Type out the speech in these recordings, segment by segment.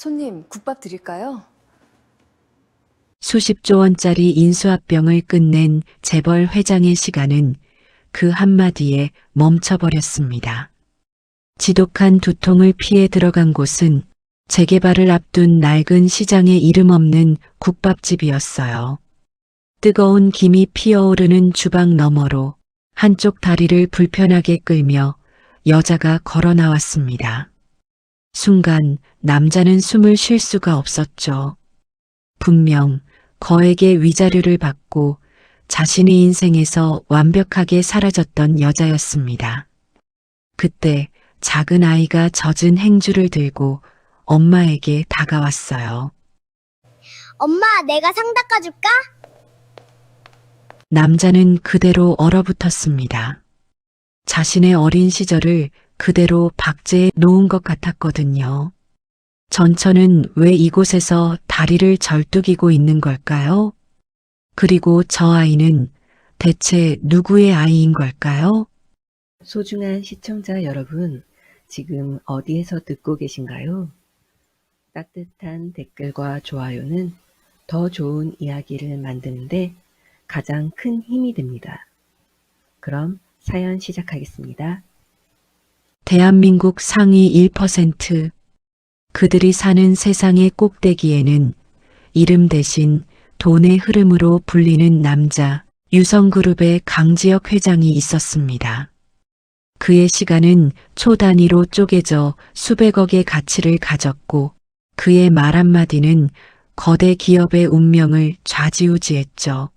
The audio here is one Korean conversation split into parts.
손님, 국밥 드릴까요? 수십조 원짜리 인수합병을 끝낸 재벌 회장의 시간은 그 한마디에 멈춰버렸습니다. 지독한 두통을 피해 들어간 곳은 재개발을 앞둔 낡은 시장에 이름 없는 국밥집이었어요. 뜨거운 김이 피어오르는 주방 너머로 한쪽 다리를 불편하게 끌며 여자가 걸어 나왔습니다. 순간 남자는 숨을 쉴 수가 없었죠. 분명 거액의 위자료를 받고 자신의 인생에서 완벽하게 사라졌던 여자였습니다. 그때 작은 아이가 젖은 행주를 들고 엄마에게 다가왔어요. 엄마, 내가 상 닦아줄까? 남자는 그대로 얼어붙었습니다. 자신의 어린 시절을 그대로 박제해 놓은 것 같았거든요. 전처는 왜 이곳에서 다리를 절뚝이고 있는 걸까요? 그리고 저 아이는 대체 누구의 아이인 걸까요? 소중한 시청자 여러분, 지금 어디에서 듣고 계신가요? 따뜻한 댓글과 좋아요는 더 좋은 이야기를 만드는데 가장 큰 힘이 됩니다. 그럼 사연 시작하겠습니다. 대한민국 상위 1%, 그들이 사는 세상의 꼭대기에는 이름 대신 돈의 흐름으로 불리는 남자 유성그룹의 강지혁 회장이 있었습니다. 그의 시간은 초 단위로 쪼개져 수백억의 가치를 가졌고 그의 말 한마디는 거대 기업의 운명을 좌지우지했죠.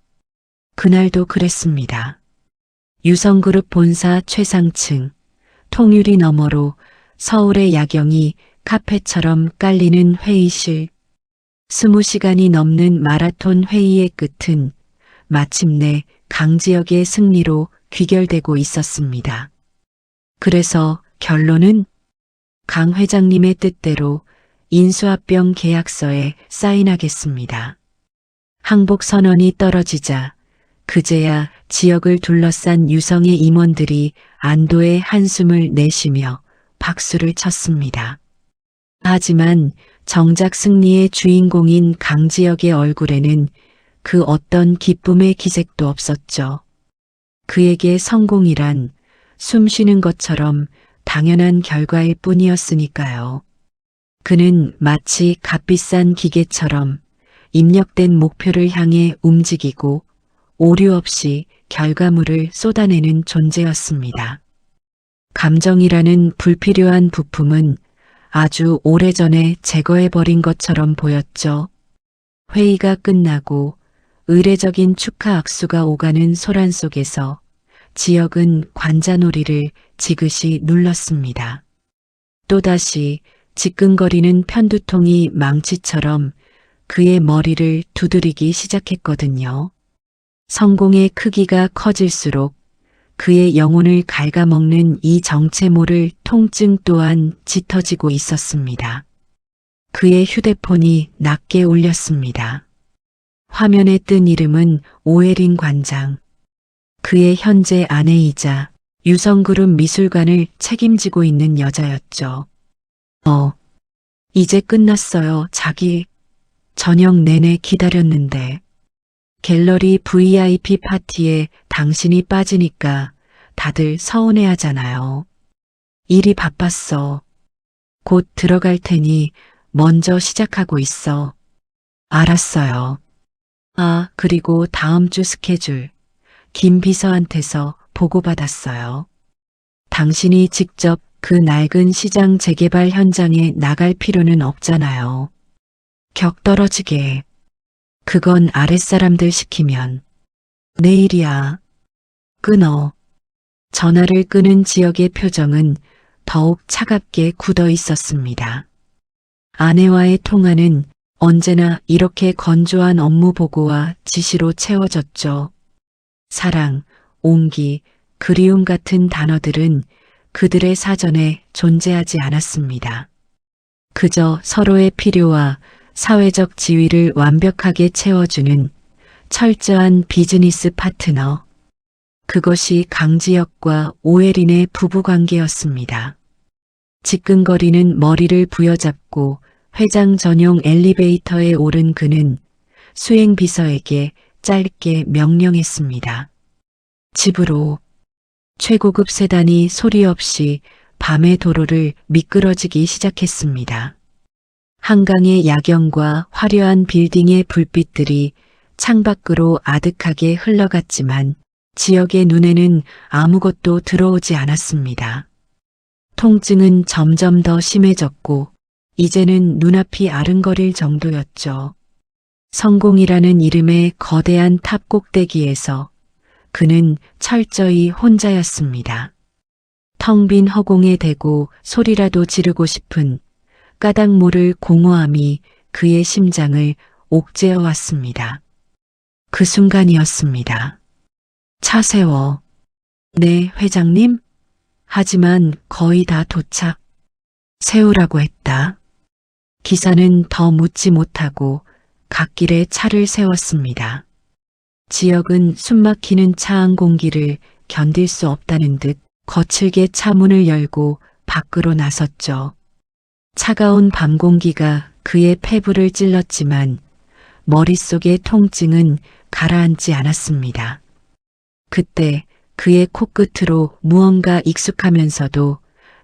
그날도 그랬습니다. 유성그룹 본사 최상층, 통유리 너머로 서울의 야경이 카페처럼 깔리는 회의실. 20시간이 넘는 마라톤 회의의 끝은 마침내 강지혁의 승리로 귀결되고 있었습니다. 그래서 결론은 강 회장님의 뜻대로 인수합병 계약서에 사인하겠습니다. 항복 선언이 떨어지자 그제야 지역을 둘러싼 유성의 임원들이 안도의 한숨을 내쉬며 박수를 쳤습니다. 하지만 정작 승리의 주인공인 강지혁의 얼굴에는 그 어떤 기쁨의 기색도 없었죠. 그에게 성공이란 숨 쉬는 것처럼 당연한 결과일 뿐이었으니까요. 그는 마치 값비싼 기계처럼 입력된 목표를 향해 움직이고 오류 없이 결과물을 쏟아내는 존재였습니다. 감정이라는 불필요한 부품은 아주 오래전에 제거해버린 것처럼 보였죠. 회의가 끝나고 의례적인 축하 악수가 오가는 소란 속에서 지역은 관자놀이를 지그시 눌렀습니다. 또다시 지끈거리는 편두통이 망치처럼 그의 머리를 두드리기 시작했거든요. 성공의 크기가 커질수록 그의 영혼을 갉아먹는 이 정체 모를 통증 또한 짙어지고 있었습니다. 그의 휴대폰이 낮게 울렸습니다. 화면에 뜬 이름은 오혜린 관장. 그의 현재 아내이자 유성그룹 미술관을 책임지고 있는 여자였죠. 이제 끝났어요, 자기. 저녁 내내 기다렸는데. 갤러리 VIP 파티에 당신이 빠지니까 다들 서운해하잖아요. 일이 바빴어. 곧 들어갈 테니 먼저 시작하고 있어. 알았어요. 아, 그리고 다음 주 스케줄 김 비서한테서 보고받았어요. 당신이 직접 그 낡은 시장 재개발 현장에 나갈 필요는 없잖아요. 격 떨어지게. 그건 아랫사람들 시키면. 내일이야. 끊어. 전화를 끄는 지역의 표정은 더욱 차갑게 굳어 있었습니다. 아내와의 통화는 언제나 이렇게 건조한 업무 보고와 지시로 채워졌죠. 사랑, 온기, 그리움 같은 단어들은 그들의 사전에 존재하지 않았습니다. 그저 서로의 필요와 사회적 지위를 완벽하게 채워주는 철저한 비즈니스 파트너. 그것이 강지혁과 오혜린의 부부관계였습니다. 지끈거리는 머리를 부여잡고 회장 전용 엘리베이터에 오른 그는 수행비서에게 짧게 명령했습니다. 집으로. 최고급 세단이 소리 없이 밤의 도로를 미끄러지기 시작했습니다. 한강의 야경과 화려한 빌딩의 불빛들이 창밖으로 아득하게 흘러갔지만 지역의 눈에는 아무것도 들어오지 않았습니다. 통증은 점점 더 심해졌고 이제는 눈앞이 아른거릴 정도였죠. 성공이라는 이름의 거대한 탑 꼭대기에서 그는 철저히 혼자였습니다. 텅 빈 허공에 대고 소리라도 지르고 싶은 까닭 모를 공허함이 그의 심장을 옥죄어 왔습니다. 그 순간이었습니다. 차 세워. 네, 회장님? 하지만 거의 다 도착. 세우라고 했다. 기사는 더 묻지 못하고 갓길에 차를 세웠습니다. 지역은 숨막히는 차 안 공기를 견딜 수 없다는 듯 거칠게 차 문을 열고 밖으로 나섰죠. 차가운 밤 공기가 그의 폐부를 찔렀지만 머릿속의 통증은 가라앉지 않았습니다. 그때 그의 코끝으로 무언가 익숙하면서도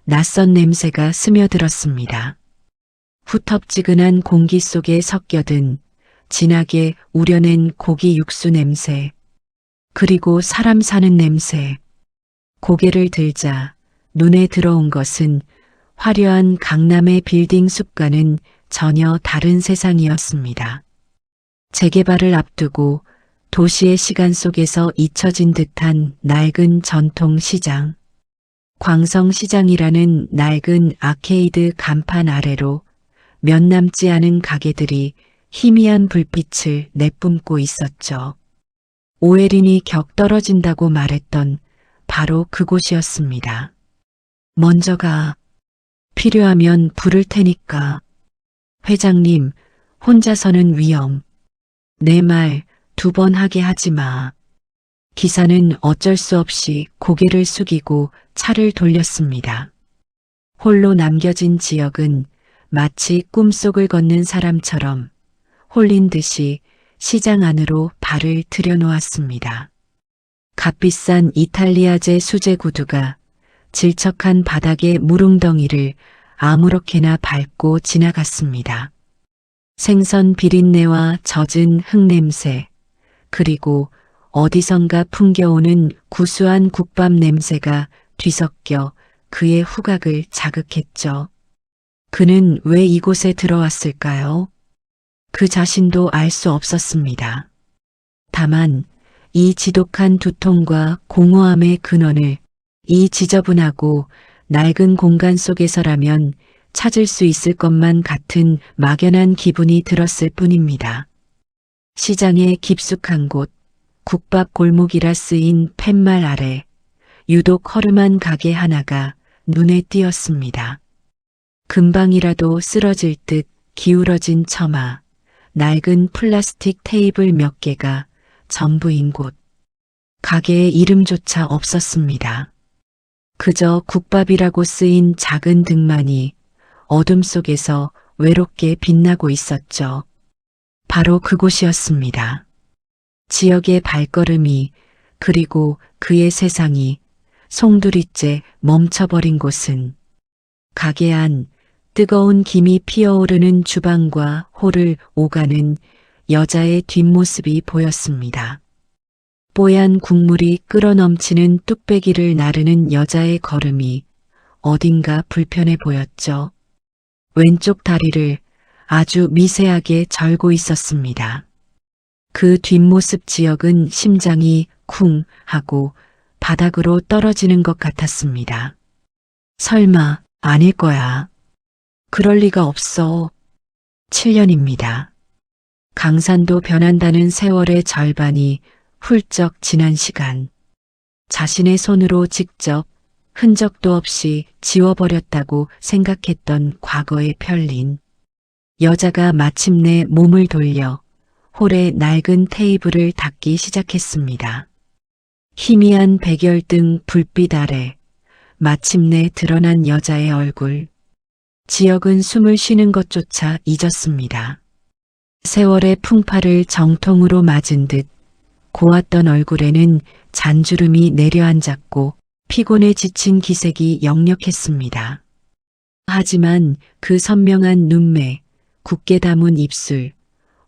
낯선 냄새가 스며들었습니다. 후텁지근한 공기 속에 섞여든 진하게 우려낸 고기 육수 냄새, 그리고 사람 사는 냄새. 고개를 들자 눈에 들어온 것은 화려한 강남의 빌딩 숲과는 전혀 다른 세상이었습니다. 재개발을 앞두고 도시의 시간 속에서 잊혀진 듯한 낡은 전통 시장. 광성시장이라는 낡은 아케이드 간판 아래로 몇 남지 않은 가게들이 희미한 불빛을 내뿜고 있었죠. 오해린이 격 떨어진다고 말했던 바로 그곳이었습니다. 먼저 가. 필요하면 부를 테니까. 회장님, 혼자서는 위험. 내 말 2번 하게 하지 마. 기사는 어쩔 수 없이 고개를 숙이고 차를 돌렸습니다. 홀로 남겨진 지역은 마치 꿈속을 걷는 사람처럼 홀린 듯이 시장 안으로 발을 들여놓았습니다. 값비싼 이탈리아제 수제 구두가 질척한 바닥의 무릉덩이를 아무렇게나 밟고 지나갔습니다. 생선 비린내와 젖은 흙냄새, 그리고 어디선가 풍겨오는 구수한 국밥 냄새가 뒤섞여 그의 후각을 자극했죠. 그는 왜 이곳에 들어왔을까요? 그 자신도 알 수 없었습니다. 다만 이 지독한 두통과 공허함의 근원을 이 지저분하고 낡은 공간 속에서라면 찾을 수 있을 것만 같은 막연한 기분이 들었을 뿐입니다. 시장의 깊숙한 곳, 국밥 골목이라 쓰인 팻말 아래 유독 허름한 가게 하나가 눈에 띄었습니다. 금방이라도 쓰러질 듯 기울어진 처마, 낡은 플라스틱 테이블 몇 개가 전부인 곳. 가게의 이름조차 없었습니다. 그저 국밥이라고 쓰인 작은 등만이 어둠 속에서 외롭게 빛나고 있었죠. 바로 그곳이었습니다. 지역의 발걸음이, 그리고 그의 세상이 송두리째 멈춰버린 곳은 가게 안 뜨거운 김이 피어오르는 주방과 홀을 오가는 여자의 뒷모습이 보였습니다. 뽀얀 국물이 끓어넘치는 뚝배기를 나르는 여자의 걸음이 어딘가 불편해 보였죠. 왼쪽 다리를 아주 미세하게 절고 있었습니다. 그 뒷모습 지역은 심장이 쿵 하고 바닥으로 떨어지는 것 같았습니다. 설마 아닐 거야. 그럴 리가 없어. 7년입니다. 강산도 변한다는 세월의 절반이 훌쩍 지난 시간. 자신의 손으로 직접 흔적도 없이 지워버렸다고 생각했던 과거의 편린. 여자가 마침내 몸을 돌려 홀의 낡은 테이블을 닦기 시작했습니다. 희미한 백열등 불빛 아래 마침내 드러난 여자의 얼굴. 지역은 숨을 쉬는 것조차 잊었습니다. 세월의 풍파를 정통으로 맞은 듯 고왔던 얼굴에는 잔주름이 내려앉았고 피곤에 지친 기색이 역력했습니다. 하지만 그 선명한 눈매, 굳게 담은 입술,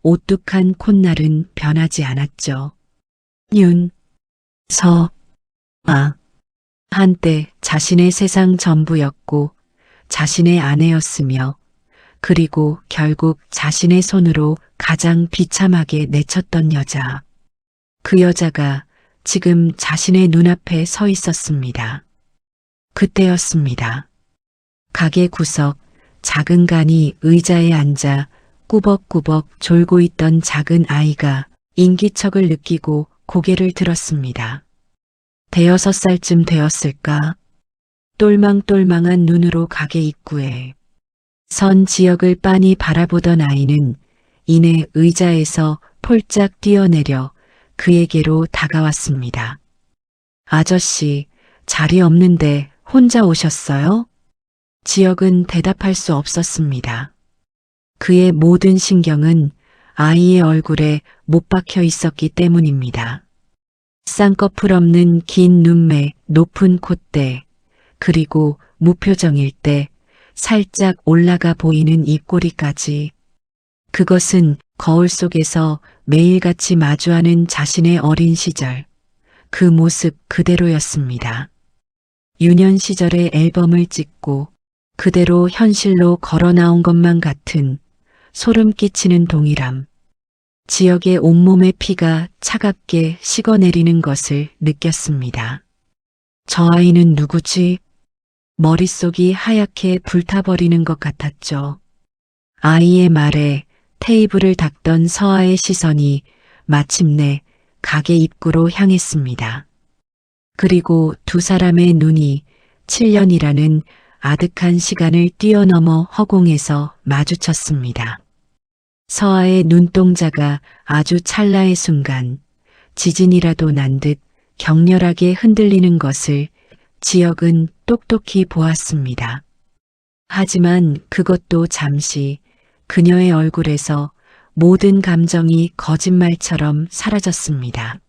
오뚝한 콧날은 변하지 않았죠. 한때 자신의 세상 전부였고 자신의 아내였으며 그리고 결국 자신의 손으로 가장 비참하게 내쳤던 여자. 그 여자가 지금 자신의 눈앞에 서 있었습니다. 그때였습니다. 가게 구석 작은 간이 의자에 앉아 꾸벅꾸벅 졸고 있던 작은 아이가 인기척을 느끼고 고개를 들었습니다. 5살쯤 되었을까? 똘망똘망한 눈으로 가게 입구에 선 지역을 빤히 바라보던 아이는 이내 의자에서 폴짝 뛰어내려 그에게로 다가왔습니다. 아저씨, 자리 없는데 혼자 오셨어요? 지역은 대답할 수 없었습니다. 그의 모든 신경은 아이의 얼굴에 못 박혀 있었기 때문입니다. 쌍꺼풀 없는 긴 눈매, 높은 콧대, 그리고 무표정일 때 살짝 올라가 보이는 입꼬리까지. 그것은 거울 속에서 매일같이 마주하는 자신의 어린 시절, 그 모습 그대로였습니다. 유년 시절의 앨범을 찍고 그대로 현실로 걸어 나온 것만 같은 소름 끼치는 동일함. 지역의 온몸의 피가 차갑게 식어내리는 것을 느꼈습니다. 저 아이는 누구지? 머릿속이 하얗게 불타버리는 것 같았죠. 아이의 말에 테이블을 닦던 서아의 시선이 마침내 가게 입구로 향했습니다. 그리고 두 사람의 눈이 7년이라는 아득한 시간을 뛰어넘어 허공에서 마주쳤습니다. 서아의 눈동자가 아주 찰나의 순간 지진이라도 난 듯 격렬하게 흔들리는 것을 지역은 똑똑히 보았습니다. 하지만 그것도 잠시 그녀의 얼굴에서 모든 감정이 거짓말처럼 사라졌습니다.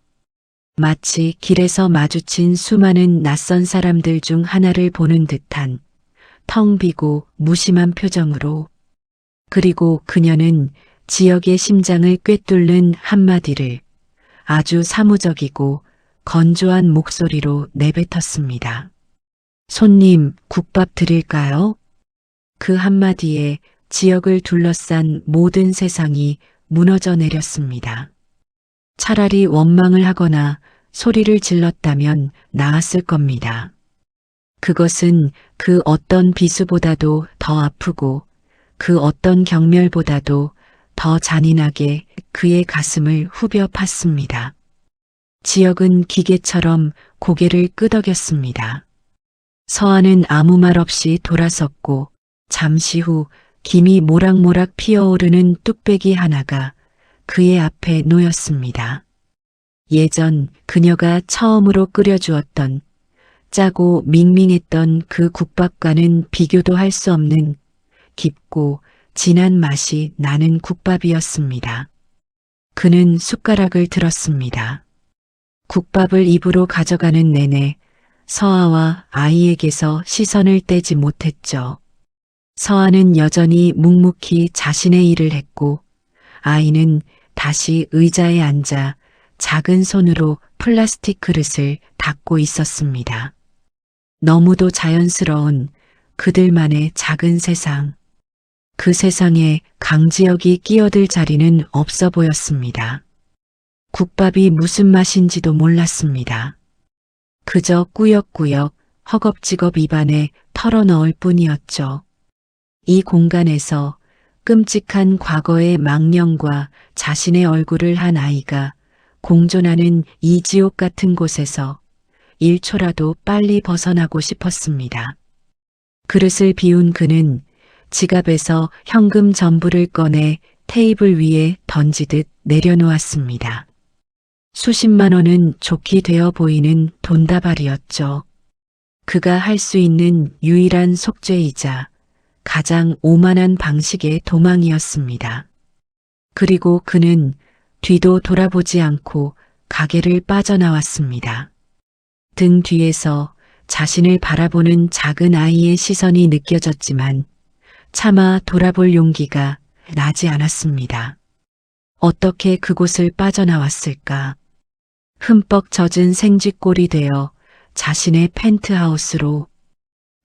마치 길에서 마주친 수많은 낯선 사람들 중 하나를 보는 듯한 텅 비고 무심한 표정으로. 그리고 그녀는 지역의 심장을 꿰뚫는 한마디를 아주 사무적이고 건조한 목소리로 내뱉었습니다. 손님, 국밥 드릴까요? 그 한마디에 지역을 둘러싼 모든 세상이 무너져 내렸습니다. 차라리 원망을 하거나 소리를 질렀다면 나았을 겁니다. 그것은 그 어떤 비수보다도 더 아프고 그 어떤 경멸보다도 더 잔인하게 그의 가슴을 후벼 팠습니다. 지역은 기계처럼 고개를 끄덕였습니다. 서아는 아무 말 없이 돌아섰고 잠시 후 김이 모락모락 피어오르는 뚝배기 하나가 그의 앞에 놓였습니다. 예전 그녀가 처음으로 끓여주었던 짜고 밍밍했던 그 국밥과는 비교도 할 수 없는 깊고 진한 맛이 나는 국밥이었습니다. 그는 숟가락을 들었습니다. 국밥을 입으로 가져가는 내내 서아와 아이에게서 시선을 떼지 못했죠. 서아는 여전히 묵묵히 자신의 일을 했고 아이는 다시 의자에 앉아 작은 손으로 플라스틱 그릇을 닦고 있었습니다. 너무도 자연스러운 그들만의 작은 세상. 그 세상에 강지혁이 끼어들 자리는 없어 보였습니다. 국밥이 무슨 맛인지도 몰랐습니다. 그저 꾸역꾸역 허겁지겁 입안에 털어넣을 뿐이었죠. 이 공간에서 끔찍한 과거의 망령과 자신의 얼굴을 한 아이가 공존하는 이 지옥 같은 곳에서 1초라도 빨리 벗어나고 싶었습니다. 그릇을 비운 그는 지갑에서 현금 전부를 꺼내 테이블 위에 던지듯 내려놓았습니다. 수십만 원은 좋게 되어 보이는 돈다발이었죠. 그가 할 수 있는 유일한 속죄이자 가장 오만한 방식의 도망이었습니다. 그리고 그는 뒤도 돌아보지 않고 가게를 빠져나왔습니다. 등 뒤에서 자신을 바라보는 작은 아이의 시선이 느껴졌지만 차마 돌아볼 용기가 나지 않았습니다. 어떻게 그곳을 빠져나왔을까? 흠뻑 젖은 생쥐꼴이 되어 자신의 펜트하우스로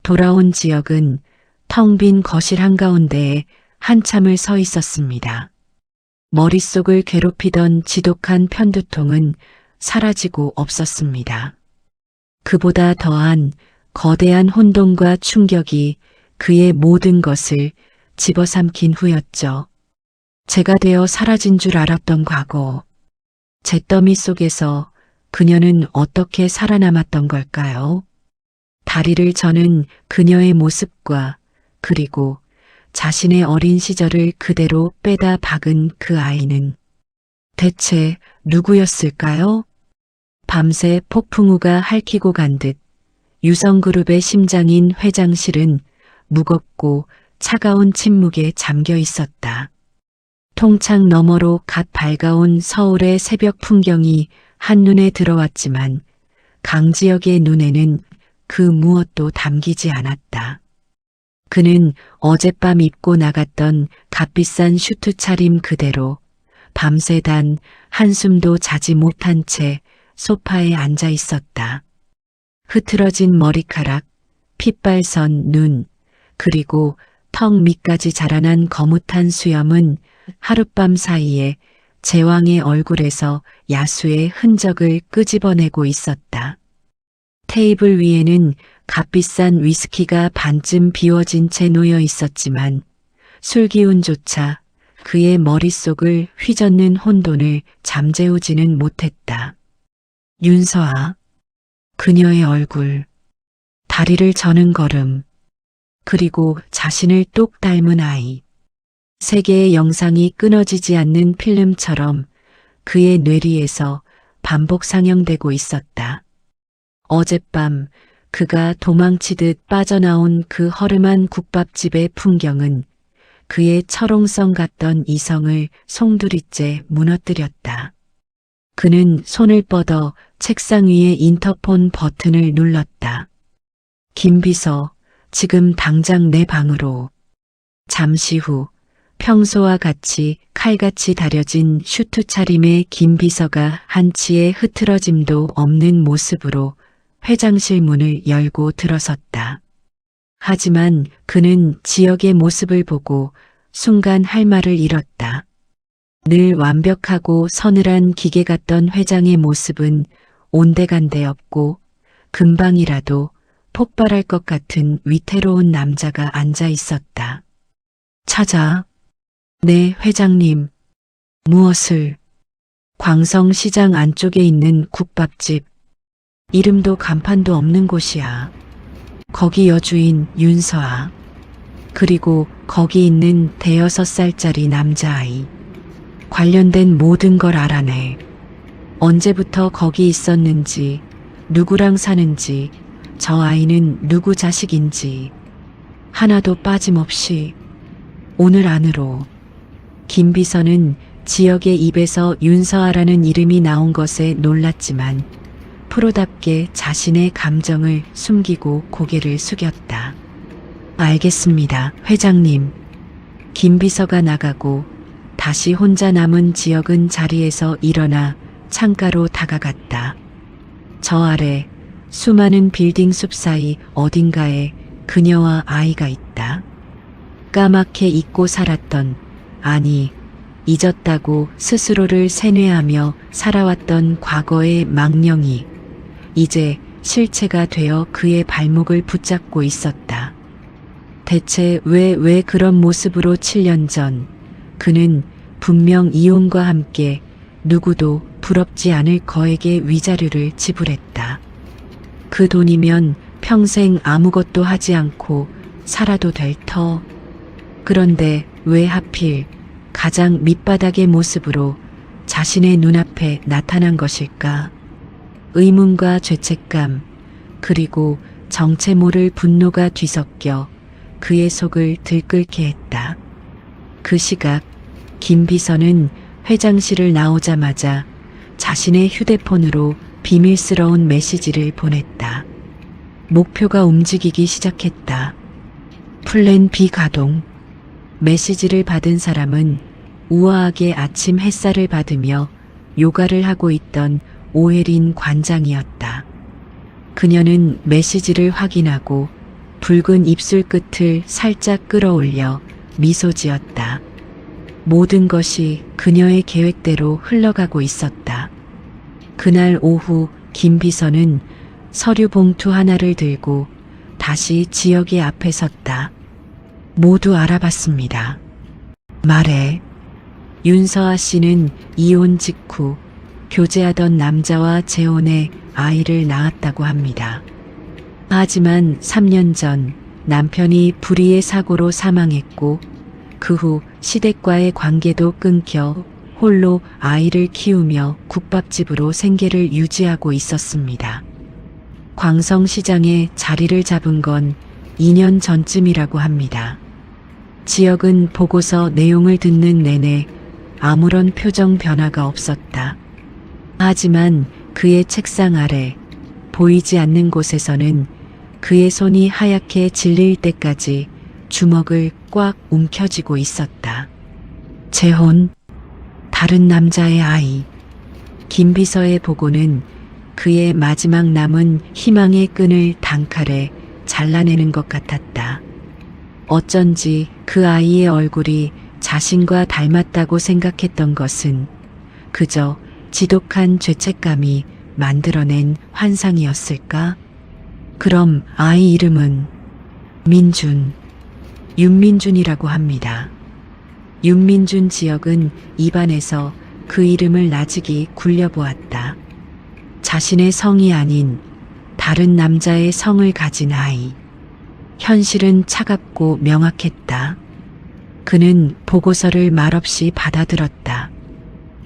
돌아온 지역은 텅 빈 거실 한가운데에 한참을 서 있었습니다. 머릿속을 괴롭히던 지독한 편두통은 사라지고 없었습니다. 그보다 더한 거대한 혼돈과 충격이 그의 모든 것을 집어삼킨 후였죠. 제가 되어 사라진 줄 알았던 과거. 잿더미 속에서 그녀는 어떻게 살아남았던 걸까요? 다리를 저는 그녀의 모습과 그리고 자신의 어린 시절을 그대로 빼다 박은 그 아이는 대체 누구였을까요? 밤새 폭풍우가 핥히고 간 듯 유성그룹의 심장인 회장실은 무겁고 차가운 침묵에 잠겨 있었다. 통창 너머로 갓 밝아온 서울의 새벽 풍경이 한눈에 들어왔지만 강지혁의 눈에는 그 무엇도 담기지 않았다. 그는 어젯밤 입고 나갔던 값비싼 슈트 차림 그대로 밤새 단 한숨도 자지 못한 채 소파에 앉아 있었다. 흐트러진 머리카락, 핏발선 눈, 그리고 턱 밑까지 자라난 거뭇한 수염은 하룻밤 사이에 제왕의 얼굴에서 야수의 흔적을 끄집어내고 있었다. 테이블 위에는 값비싼 위스키가 반쯤 비워진 채 놓여 있었지만 술기운조차 그의 머릿속을 휘젓는 혼돈을 잠재우지는 못했다. 윤서아, 그녀의 얼굴, 다리를 저는 걸음, 그리고 자신을 똑 닮은 아이. 세 개의 영상이 끊어지지 않는 필름처럼 그의 뇌리에서 반복 상영되고 있었다. 어젯밤 그가 도망치듯 빠져나온 그 허름한 국밥집의 풍경은 그의 철옹성 같던 이성을 송두리째 무너뜨렸다. 그는 손을 뻗어 책상 위의 인터폰 버튼을 눌렀다. 김비서, 지금 당장 내 방으로. 잠시 후 평소와 같이 칼같이 다려진 슈트 차림의 김비서가 한치의 흐트러짐도 없는 모습으로 회장실 문을 열고 들어섰다. 하지만 그는 지역의 모습을 보고 순간 할 말을 잃었다. 늘 완벽하고 서늘한 기계 같던 회장의 모습은 온데간데 없고 금방이라도 폭발할 것 같은 위태로운 남자가 앉아 있었다. 찾아. 네, 회장님. 무엇을? 광성시장 안쪽에 있는 국밥집. 이름도 간판도 없는 곳이야. 거기 여주인 윤서아. 그리고 거기 있는 대여섯 살짜리 남자아이. 관련된 모든 걸 알아내. 언제부터 거기 있었는지, 누구랑 사는지, 저 아이는 누구 자식인지 하나도 빠짐없이 오늘 안으로. 김비서는 지역의 입에서 윤서아라는 이름이 나온 것에 놀랐지만 프로답게 자신의 감정을 숨기고 고개를 숙였다. 알겠습니다, 회장님. 김비서가 나가고 다시 혼자 남은 지역은 자리에서 일어나 창가로 다가갔다. 저 아래 수많은 빌딩 숲 사이 어딘가에 그녀와 아이가 있다. 까맣게 잊고 살았던, 아니 잊었다고 스스로를 세뇌하며 살아왔던 과거의 망령이 이제 실체가 되어 그의 발목을 붙잡고 있었다. 대체 왜 그런 모습으로 7년 전 그는 분명 이혼과 함께 누구도 부럽지 않을 거액의 위자료를 지불했다. 그 돈이면 평생 아무것도 하지 않고 살아도 될 터. 그런데 왜 하필 가장 밑바닥의 모습으로 자신의 눈앞에 나타난 것일까? 의문과 죄책감, 그리고 정체 모를 분노가 뒤섞여 그의 속을 들끓게 했다. 그 시각 김 비서는 회장실을 나오자마자 자신의 휴대폰으로 비밀스러운 메시지를 보냈다. 목표가 움직이기 시작했다. 플랜 B 가동. 메시지를 받은 사람은 우아하게 아침 햇살을 받으며 요가를 하고 있던 오혜린 관장이었다. 그녀는 메시지를 확인하고 붉은 입술 끝을 살짝 끌어올려 미소 지었다. 모든 것이 그녀의 계획대로 흘러가고 있었다. 그날 오후 김 비서는 서류 봉투 하나를 들고 다시 지역의 앞에 섰다. 모두 알아봤습니다. 말해. 윤서아 씨는 이혼 직후 교제하던 남자와 재혼해 아이를 낳았다고 합니다. 하지만 3년 전 남편이 불의의 사고로 사망했고 그 후 시댁과의 관계도 끊겨 홀로 아이를 키우며 국밥집으로 생계를 유지하고 있었습니다. 광성시장에 자리를 잡은 건 2년 전쯤이라고 합니다. 지역은 보고서 내용을 듣는 내내 아무런 표정 변화가 없었다. 하지만 그의 책상 아래 보이지 않는 곳에서는 그의 손이 하얗게 질릴 때까지 주먹을 꽉 움켜쥐고 있었다. 재혼, 다른 남자의 아이. 김 비서의 보고는 그의 마지막 남은 희망의 끈을 단칼에 잘라내는 것 같았다. 어쩐지 그 아이의 얼굴이 자신과 닮았다고 생각했던 것은 그저 지독한 죄책감이 만들어낸 환상이었을까? 그럼 아이 이름은 민준, 윤민준이라고 합니다. 윤민준 지역은 입안에서 그 이름을 나직이 굴려보았다. 자신의 성이 아닌 다른 남자의 성을 가진 아이. 현실은 차갑고 명확했다. 그는 보고서를 말없이 받아들었다.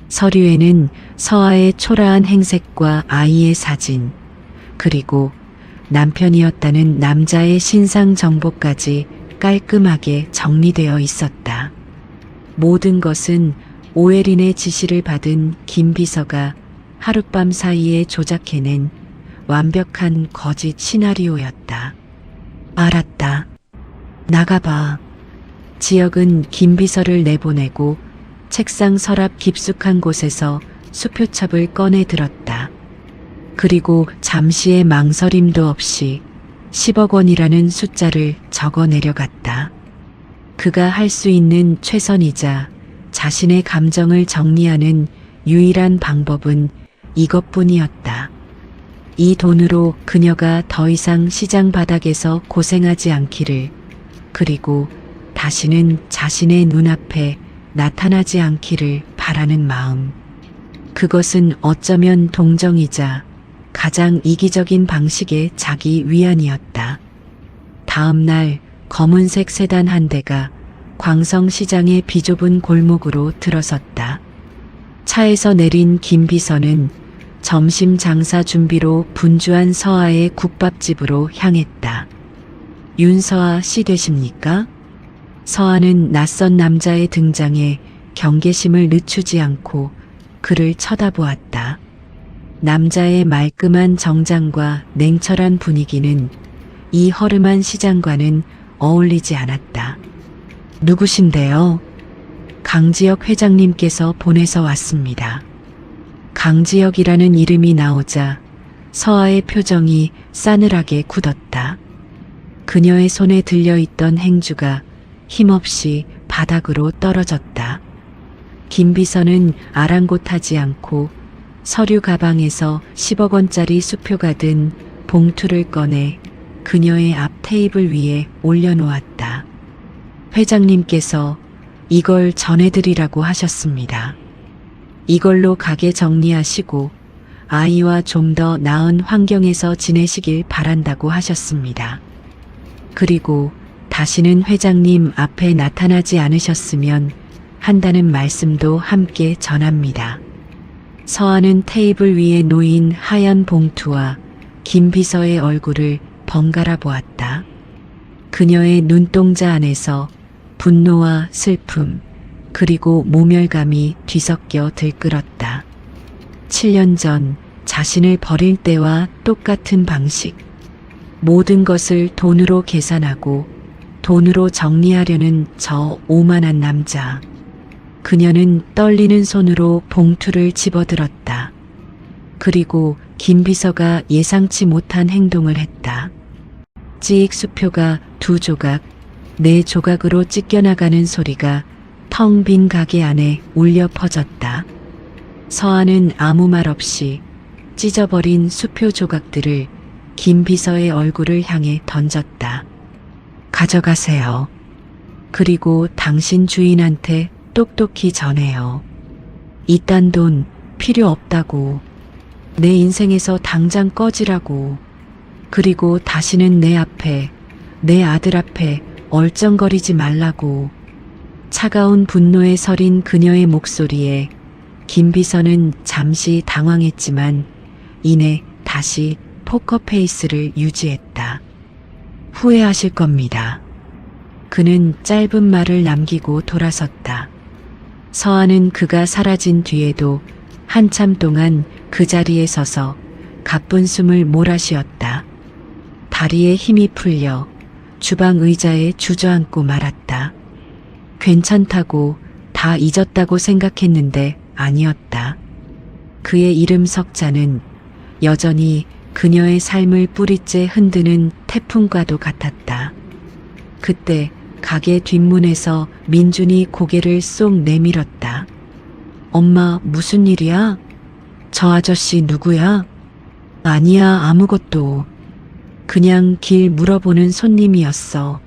서류에는 서아의 초라한 행색과 아이의 사진, 그리고 남편이었다는 남자의 신상 정보까지 깔끔하게 정리되어 있었다. 모든 것은 오혜린의 지시를 받은 김 비서가 하룻밤 사이에 조작해낸 완벽한 거짓 시나리오였다. 알았다. 나가봐. 지역은 김 비서를 내보내고 책상 서랍 깊숙한 곳에서 수표첩을 꺼내 들었다. 그리고 잠시의 망설임도 없이 10억 원이라는 숫자를 적어 내려갔다. 그가 할 수 있는 최선이자 자신의 감정을 정리하는 유일한 방법은 이것뿐이었다. 이 돈으로 그녀가 더 이상 시장 바닥에서 고생하지 않기를, 그리고 다시는 자신의 눈앞에 나타나지 않기를 바라는 마음. 그것은 어쩌면 동정이자 가장 이기적인 방식의 자기 위안이었다. 다음 날 검은색 세단 한 대가 광성시장의 비좁은 골목으로 들어섰다. 차에서 내린 김 비서는 점심 장사 준비로 분주한 서아의 국밥집으로 향했다. 윤서아 씨 되십니까? 서아는 낯선 남자의 등장에 경계심을 늦추지 않고 그를 쳐다보았다. 남자의 말끔한 정장과 냉철한 분위기는 이 허름한 시장과는 어울리지 않았다. 누구신데요? 강지혁 회장님께서 보내서 왔습니다. 강지혁이라는 이름이 나오자 서아의 표정이 싸늘하게 굳었다. 그녀의 손에 들려있던 행주가 힘없이 바닥으로 떨어졌다. 김 비서는 아랑곳하지 않고 서류 가방에서 10억 원짜리 수표가 든 봉투를 꺼내 그녀의 앞 테이블 위에 올려놓았다. 회장님께서 이걸 전해드리라고 하셨습니다. 이걸로 가게 정리하시고 아이와 좀 더 나은 환경에서 지내시길 바란다고 하셨습니다. 그리고 다시는 회장님 앞에 나타나지 않으셨으면 한다는 말씀도 함께 전합니다. 서아는 테이블 위에 놓인 하얀 봉투와 김 비서의 얼굴을 번갈아 보았다. 그녀의 눈동자 안에서 분노와 슬픔, 그리고 모멸감이 뒤섞여 들끓었다. 7년 전 자신을 버릴 때와 똑같은 방식. 모든 것을 돈으로 계산하고 돈으로 정리하려는 저 오만한 남자. 그녀는 떨리는 손으로 봉투를 집어들었다. 그리고 김 비서가 예상치 못한 행동을 했다. 찍 수표가 2조각, 4조각으로 찢겨나가는 소리가 텅 빈 가게 안에 울려 퍼졌다. 서한은 아무 말 없이 찢어버린 수표 조각들을 김 비서의 얼굴을 향해 던졌다. 가져가세요. 그리고 당신 주인한테 똑똑히 전해요. 이딴 돈 필요 없다고. 내 인생에서 당장 꺼지라고. 그리고 다시는 내 앞에, 내 아들 앞에 얼쩡거리지 말라고. 차가운 분노에 서린 그녀의 목소리에 김 비서는 잠시 당황했지만 이내 다시 포커페이스를 유지했다. 후회하실 겁니다. 그는 짧은 말을 남기고 돌아섰다. 서한은 그가 사라진 뒤에도 한참 동안 그 자리에 서서 가쁜 숨을 몰아쉬었다. 다리에 힘이 풀려 주방 의자에 주저앉고 말았다. 괜찮다고, 다 잊었다고 생각했는데 아니었다. 그의 이름 석자는 여전히 그녀의 삶을 뿌리째 흔드는 태풍과도 같았다. 그때 가게 뒷문에서 민준이 고개를 쏙 내밀었다. 엄마, 무슨 일이야? 저 아저씨 누구야? 아니야, 아무것도. 그냥 길 물어보는 손님이었어.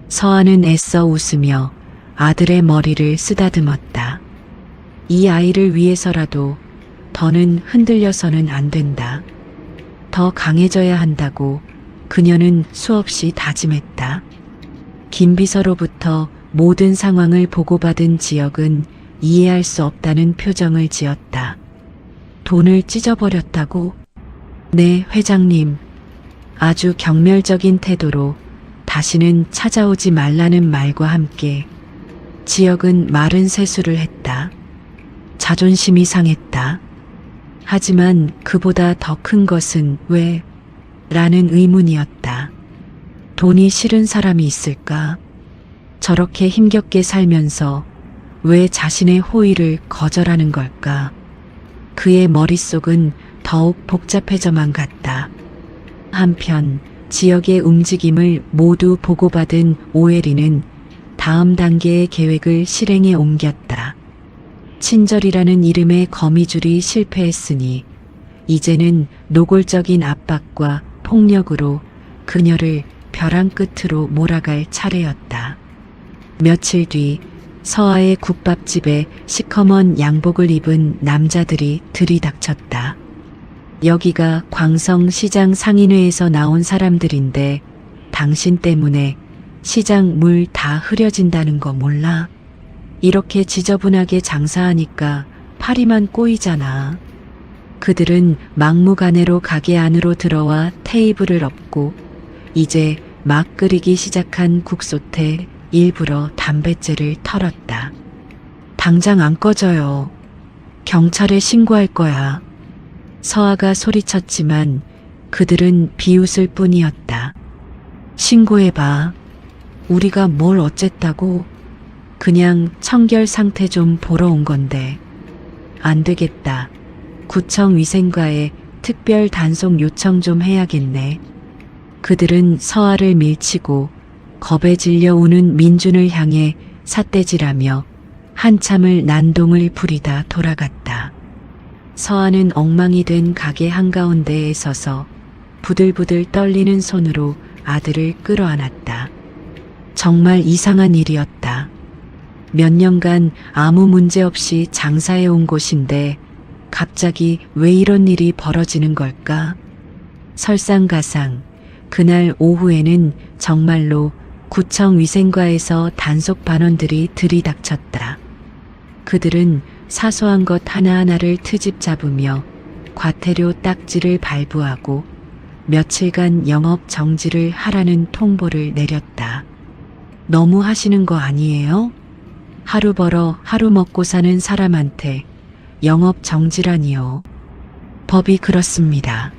서한은 애써 웃으며 아들의 머리를 쓰다듬었다. 이 아이를 위해서라도 더는 흔들려서는 안 된다. 더 강해져야 한다고 그녀는 수없이 다짐했다. 김 비서로부터 모든 상황을 보고받은 지역은 이해할 수 없다는 표정을 지었다. 돈을 찢어버렸다고? 네, 회장님. 아주 경멸적인 태도로 다시는 찾아오지 말라는 말과 함께 지역은 마른 세수를 했다. 자존심이 상했다. 하지만 그보다 더 큰 것은 왜? 라는 의문이었다. 돈이 싫은 사람이 있을까? 저렇게 힘겹게 살면서 왜 자신의 호의를 거절하는 걸까? 그의 머릿속은 더욱 복잡해져만 갔다. 한편 지역의 움직임을 모두 보고받은 오혜리는 다음 단계의 계획을 실행에 옮겼다. 친절이라는 이름의 거미줄이 실패했으니 이제는 노골적인 압박과 폭력으로 그녀를 벼랑 끝으로 몰아갈 차례였다. 며칠 뒤 서하의 국밥집에 시커먼 양복을 입은 남자들이 들이닥쳤다. 여기가 광성시장 상인회에서 나온 사람들인데 당신 때문에 시장 물 다 흐려진다는 거 몰라? 이렇게 지저분하게 장사하니까 파리만 꼬이잖아. 그들은 막무가내로 가게 안으로 들어와 테이블을 엎고 이제 막 끓이기 시작한 국솥에 일부러 담뱃재를 털었다. 당장 안 꺼져요. 경찰에 신고할 거야. 서아가 소리쳤지만 그들은 비웃을 뿐이었다. 신고해봐. 우리가 뭘 어쨌다고? 그냥 청결 상태 좀 보러 온 건데. 안 되겠다. 구청 위생과에 특별 단속 요청 좀 해야겠네. 그들은 서아를 밀치고 겁에 질려 우는 민준을 향해 삿대질하며 한참을 난동을 부리다 돌아갔다. 서아는 엉망이 된 가게 한가운데에 서서 부들부들 떨리는 손으로 아들을 끌어안았다. 정말 이상한 일이었다. 몇 년간 아무 문제 없이 장사해 온 곳인데 갑자기 왜 이런 일이 벌어지는 걸까? 설상가상 그날 오후에는 정말로 구청 위생과에서 단속 반원들이 들이닥쳤다. 그들은 사소한 것 하나하나를 트집 잡으며 과태료 딱지를 발부하고 며칠간 영업 정지를 하라는 통보를 내렸다. 너무 하시는 거 아니에요? 하루 벌어 하루 먹고 사는 사람한테 영업 정지라니요. 법이 그렇습니다.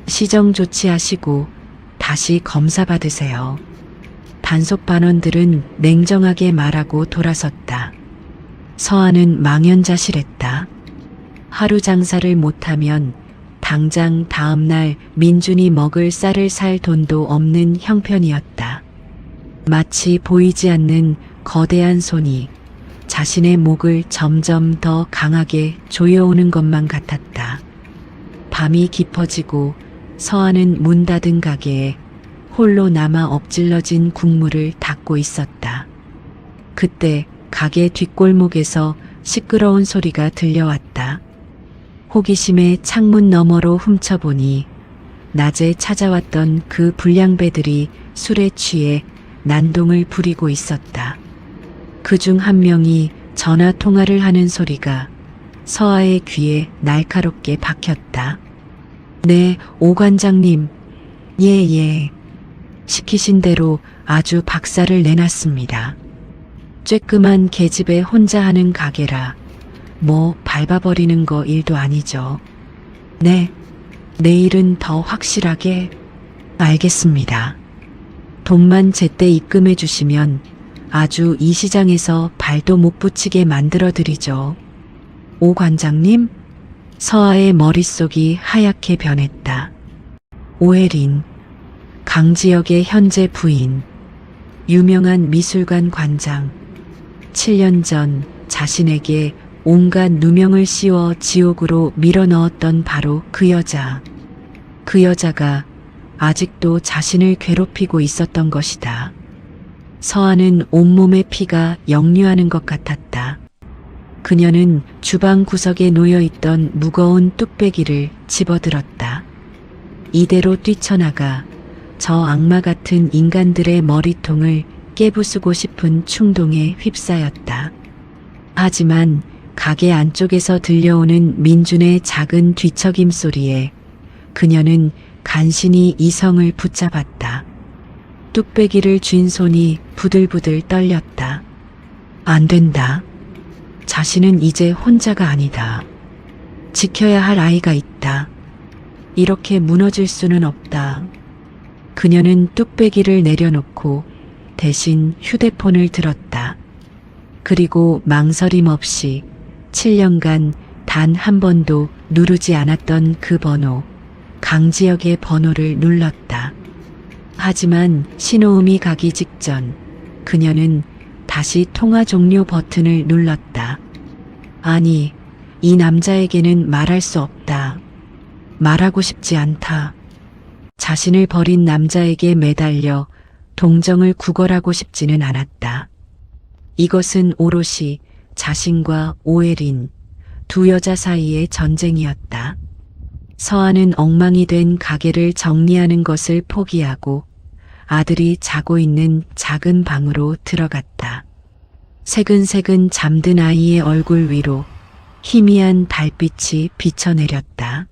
시정 조치하시고 다시 검사 받으세요. 단속 반원들은 냉정하게 말하고 돌아섰다. 서한은 망연자실했다. 하루 장사를 못하면 당장 다음날 민준이 먹을 쌀을 살 돈도 없는 형편이었다. 마치 보이지 않는 거대한 손이 자신의 목을 점점 더 강하게 조여오는 것만 같았다. 밤이 깊어지고 서한은 문 닫은 가게에 홀로 남아 엎질러진 국물을 닦고 있었다. 그때 가게 뒷골목에서 시끄러운 소리가 들려왔다. 호기심에 창문 너머로 훔쳐보니 낮에 찾아왔던 그 불량배들이 술에 취해 난동을 부리고 있었다. 그중 한 명이 전화 통화를 하는 소리가 서아의 귀에 날카롭게 박혔다. 네, 오 관장님. 예. 시키신 대로 아주 박살을 내놨습니다. 쬐끄만 계집에 혼자 하는 가게라 뭐 밟아버리는 거 일도 아니죠. 네, 내일은 더 확실하게. 알겠습니다. 돈만 제때 입금해 주시면 아주 이 시장에서 발도 못 붙이게 만들어 드리죠. 오 관장님? 서아의 머릿속이 하얗게 변했다. 오혜린, 강지역의 현재 부인, 유명한 미술관 관장. 7년 전 자신에게 온갖 누명을 씌워 지옥으로 밀어넣었던 바로 그 여자. 그 여자가 아직도 자신을 괴롭히고 있었던 것이다. 서아는 온몸의 피가 역류하는 것 같았다. 그녀는 주방 구석에 놓여있던 무거운 뚝배기를 집어들었다. 이대로 뛰쳐나가 저 악마 같은 인간들의 머리통을 깨부수고 싶은 충동에 휩싸였다. 하지만 가게 안쪽에서 들려오는 민준의 작은 뒤척임 소리에 그녀는 간신히 이성을 붙잡았다. 뚝배기를 쥔 손이 부들부들 떨렸다. 안 된다. 자신은 이제 혼자가 아니다. 지켜야 할 아이가 있다. 이렇게 무너질 수는 없다. 그녀는 뚝배기를 내려놓고 대신 휴대폰을 들었다. 그리고 망설임 없이 7년간 단 한 번도 누르지 않았던 그 번호, 강지역의 번호를 눌렀다. 하지만 신호음이 가기 직전 그녀는 다시 통화 종료 버튼을 눌렀다. 아니, 이 남자에게는 말할 수 없다. 말하고 싶지 않다. 자신을 버린 남자에게 매달려 동정을 구걸하고 싶지는 않았다. 이것은 오롯이 자신과 오혜린, 두 여자 사이의 전쟁이었다. 서아는 엉망이 된 가게를 정리하는 것을 포기하고 아들이 자고 있는 작은 방으로 들어갔다. 새근새근 잠든 아이의 얼굴 위로 희미한 달빛이 비쳐내렸다.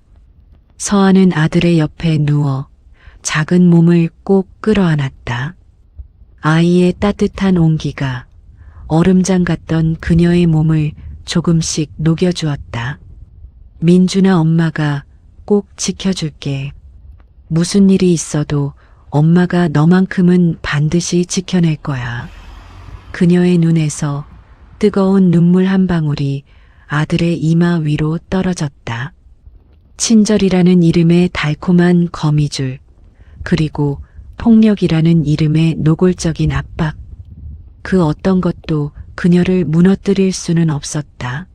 서아는 아들의 옆에 누워 작은 몸을 꼭 끌어안았다. 아이의 따뜻한 온기가 얼음장 같던 그녀의 몸을 조금씩 녹여주었다. 민준아, 엄마가 꼭 지켜줄게. 무슨 일이 있어도 엄마가 너만큼은 반드시 지켜낼 거야. 그녀의 눈에서 뜨거운 눈물 한 방울이 아들의 이마 위로 떨어졌다. 친절이라는 이름의 달콤한 거미줄, 그리고 폭력이라는 이름의 노골적인 압박. 그 어떤 것도 그녀를 무너뜨릴 수는 없었다.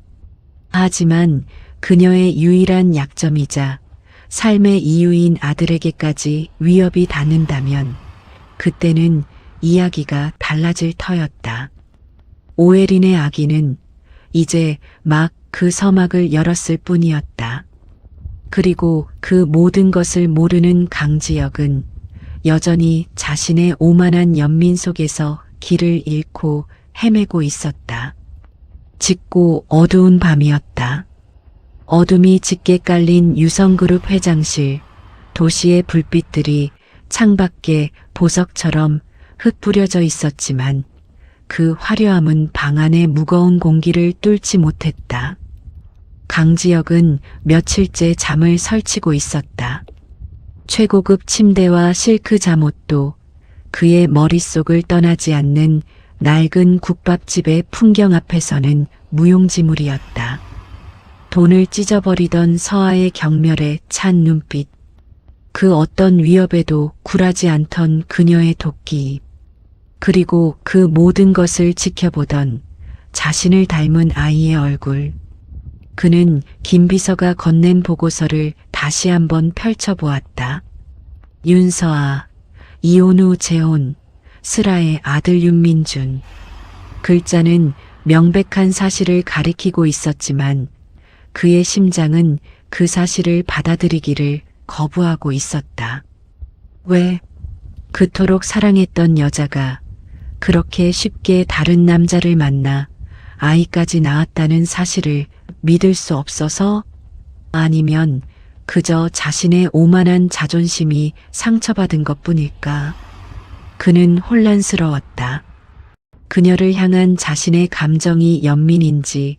하지만 그녀의 유일한 약점이자 삶의 이유인 아들에게까지 위협이 닿는다면 그때는 이야기가 달라질 터였다. 오혜린의 아기는 이제 막 그 서막을 열었을 뿐이었다. 그리고 그 모든 것을 모르는 강지역은 여전히 자신의 오만한 연민 속에서 길을 잃고 헤매고 있었다. 짙고 어두운 밤이었다. 어둠이 짙게 깔린 유성그룹 회장실, 도시의 불빛들이 창밖에 보석처럼 흩뿌려져 있었지만 그 화려함은 방 안의 무거운 공기를 뚫지 못했다. 강지혁은 며칠째 잠을 설치고 있었다. 최고급 침대와 실크 잠옷도 그의 머릿속을 떠나지 않는 낡은 국밥집의 풍경 앞에서는 무용지물이었다. 돈을 찢어버리던 서아의 경멸에 찬 눈빛, 그 어떤 위협에도 굴하지 않던 그녀의 도끼, 그리고 그 모든 것을 지켜보던 자신을 닮은 아이의 얼굴. 그는 김 비서가 건넨 보고서를 다시 한번 펼쳐보았다. 윤서아, 이혼 후 재혼, 슬아의 아들 윤민준. 글자는 명백한 사실을 가리키고 있었지만 그의 심장은 그 사실을 받아들이기를 거부하고 있었다. 왜 그토록 사랑했던 여자가 그렇게 쉽게 다른 남자를 만나 아이까지 낳았다는 사실을 믿을 수 없어서? 아니면 그저 자신의 오만한 자존심이 상처받은 것뿐일까? 그는 혼란스러웠다. 그녀를 향한 자신의 감정이 연민인지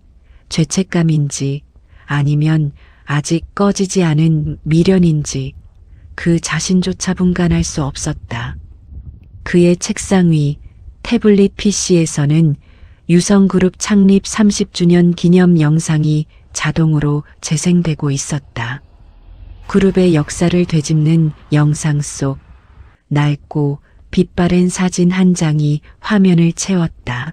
죄책감인지 아니면 아직 꺼지지 않은 미련인지 그 자신조차 분간할 수 없었다. 그의 책상 위 태블릿 PC에서는 유성그룹 창립 30주년 기념 영상이 자동으로 재생되고 있었다. 그룹의 역사를 되짚는 영상 속 낡고 빛바랜 사진 한 장이 화면을 채웠다.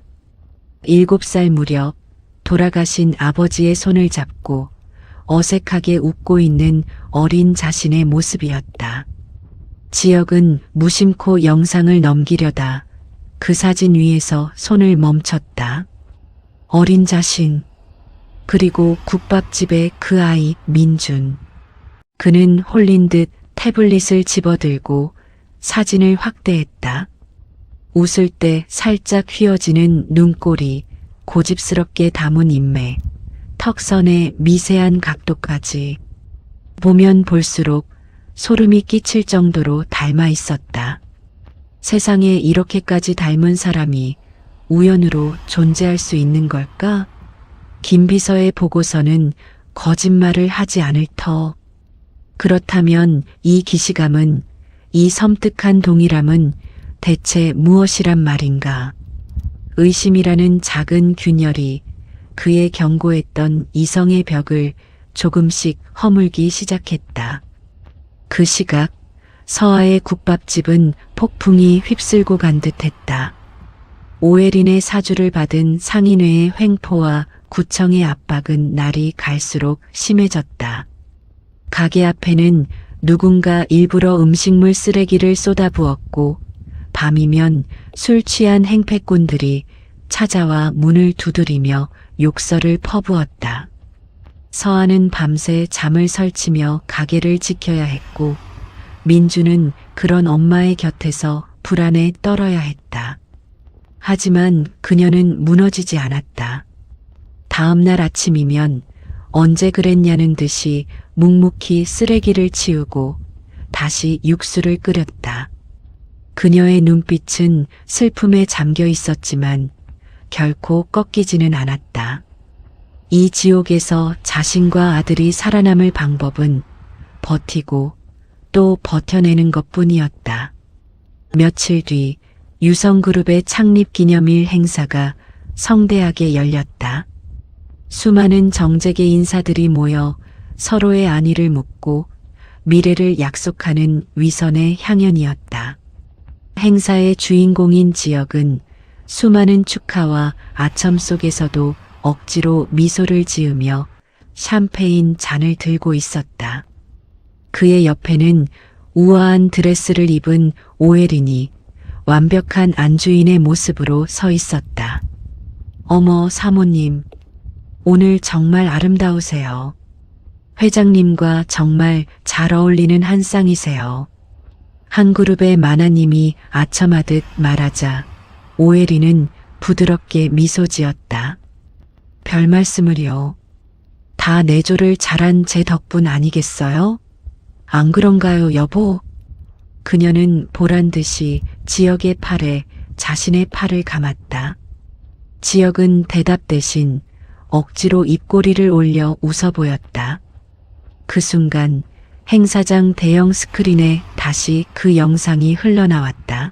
7살 무렵 돌아가신 아버지의 손을 잡고 어색하게 웃고 있는 어린 자신의 모습이었다. 지혁은 무심코 영상을 넘기려다 그 사진 위에서 손을 멈췄다. 어린 자신, 그리고 국밥집의 그 아이 민준. 그는 홀린 듯 태블릿을 집어들고 사진을 확대했다. 웃을 때 살짝 휘어지는 눈꼬리, 고집스럽게 담은 인매, 턱선의 미세한 각도까지. 보면 볼수록 소름이 끼칠 정도로 닮아 있었다. 세상에 이렇게까지 닮은 사람이 우연으로 존재할 수 있는 걸까? 김 비서의 보고서는 거짓말을 하지 않을 터. 그렇다면 이 기시감은, 이 섬뜩한 동일함은 대체 무엇이란 말인가? 의심이라는 작은 균열이 그의 견고했던 이성의 벽을 조금씩 허물기 시작했다. 그 시각 서아의 국밥집은 폭풍이 휩쓸고 간 듯했다. 오혜린의 사주를 받은 상인회의 횡포와 구청의 압박은 날이 갈수록 심해졌다. 가게 앞에는 누군가 일부러 음식물 쓰레기를 쏟아부었고 밤이면 술 취한 행패꾼들이 찾아와 문을 두드리며 욕설을 퍼부었다. 서아는 밤새 잠을 설치며 가게를 지켜야 했고 민주는 그런 엄마의 곁에서 불안에 떨어야 했다. 하지만 그녀는 무너지지 않았다. 다음 날 아침이면 언제 그랬냐는 듯이 묵묵히 쓰레기를 치우고 다시 육수를 끓였다. 그녀의 눈빛은 슬픔에 잠겨 있었지만 결코 꺾이지는 않았다. 이 지옥에서 자신과 아들이 살아남을 방법은 버티고 또 버텨내는 것뿐이었다. 며칠 뒤 유성그룹의 창립 기념일 행사가 성대하게 열렸다. 수많은 정재계 인사들이 모여 서로의 안위를 묻고 미래를 약속하는 위선의 향연이었다. 행사의 주인공인 지혁은 수많은 축하와 아첨 속에서도 억지로 미소를 지으며 샴페인 잔을 들고 있었다. 그의 옆에는 우아한 드레스를 입은 오혜린이 완벽한 안주인의 모습으로 서 있었다. 어머, 사모님, 오늘 정말 아름다우세요. 회장님과 정말 잘 어울리는 한 쌍이세요. 한 그룹의 마나님이 아첨하듯 말하자 오혜린은 부드럽게 미소 지었다. 별 말씀을요. 다 내조를 잘한 제 덕분 아니겠어요? 안 그런가요, 여보? 그녀는 보란 듯이 지역의 팔에 자신의 팔을 감았다. 지역은 대답 대신 억지로 입꼬리를 올려 웃어 보였다. 그 순간 행사장 대형 스크린에 다시 그 영상이 흘러나왔다.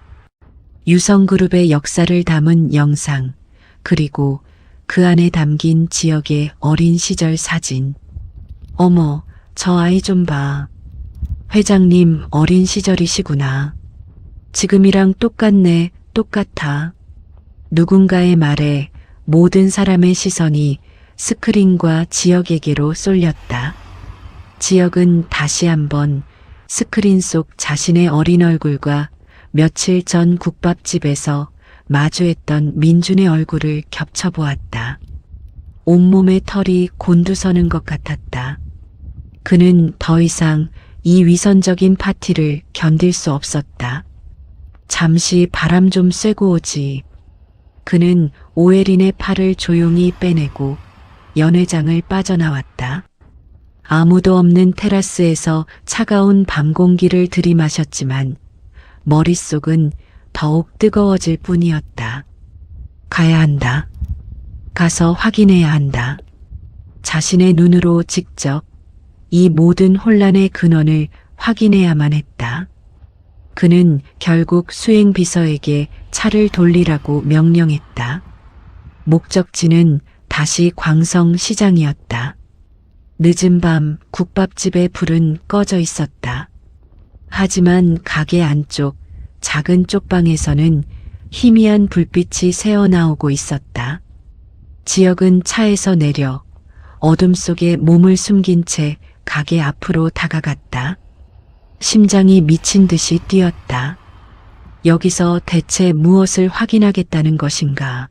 유성그룹의 역사를 담은 영상, 그리고 그 안에 담긴 지역의 어린 시절 사진. 어머, 저 아이 좀 봐. 회장님 어린 시절이시구나. 지금이랑 똑같네, 똑같아. 누군가의 말에 모든 사람의 시선이 스크린과 지역에게로 쏠렸다. 지역은 다시 한번 스크린 속 자신의 어린 얼굴과 며칠 전 국밥집에서 마주했던 민준의 얼굴을 겹쳐보았다. 온몸에 털이 곤두서는 것 같았다. 그는 더 이상 이 위선적인 파티를 견딜 수 없었다. 잠시 바람 좀 쐬고 오지. 그는 오혜린의 팔을 조용히 빼내고 연회장을 빠져나왔다. 아무도 없는 테라스에서 차가운 밤 공기를 들이마셨지만 머릿속은 더욱 뜨거워질 뿐이었다. 가야 한다. 가서 확인해야 한다. 자신의 눈으로 직접 이 모든 혼란의 근원을 확인해야만 했다. 그는 결국 수행비서에게 차를 돌리라고 명령했다. 목적지는 다시 광성시장이었다. 늦은 밤 국밥집의 불은 꺼져 있었다. 하지만 가게 안쪽 작은 쪽방에서는 희미한 불빛이 새어나오고 있었다. 지역은 차에서 내려 어둠 속에 몸을 숨긴 채 가게 앞으로 다가갔다. 심장이 미친 듯이 뛰었다. 여기서 대체 무엇을 확인하겠다는 것인가?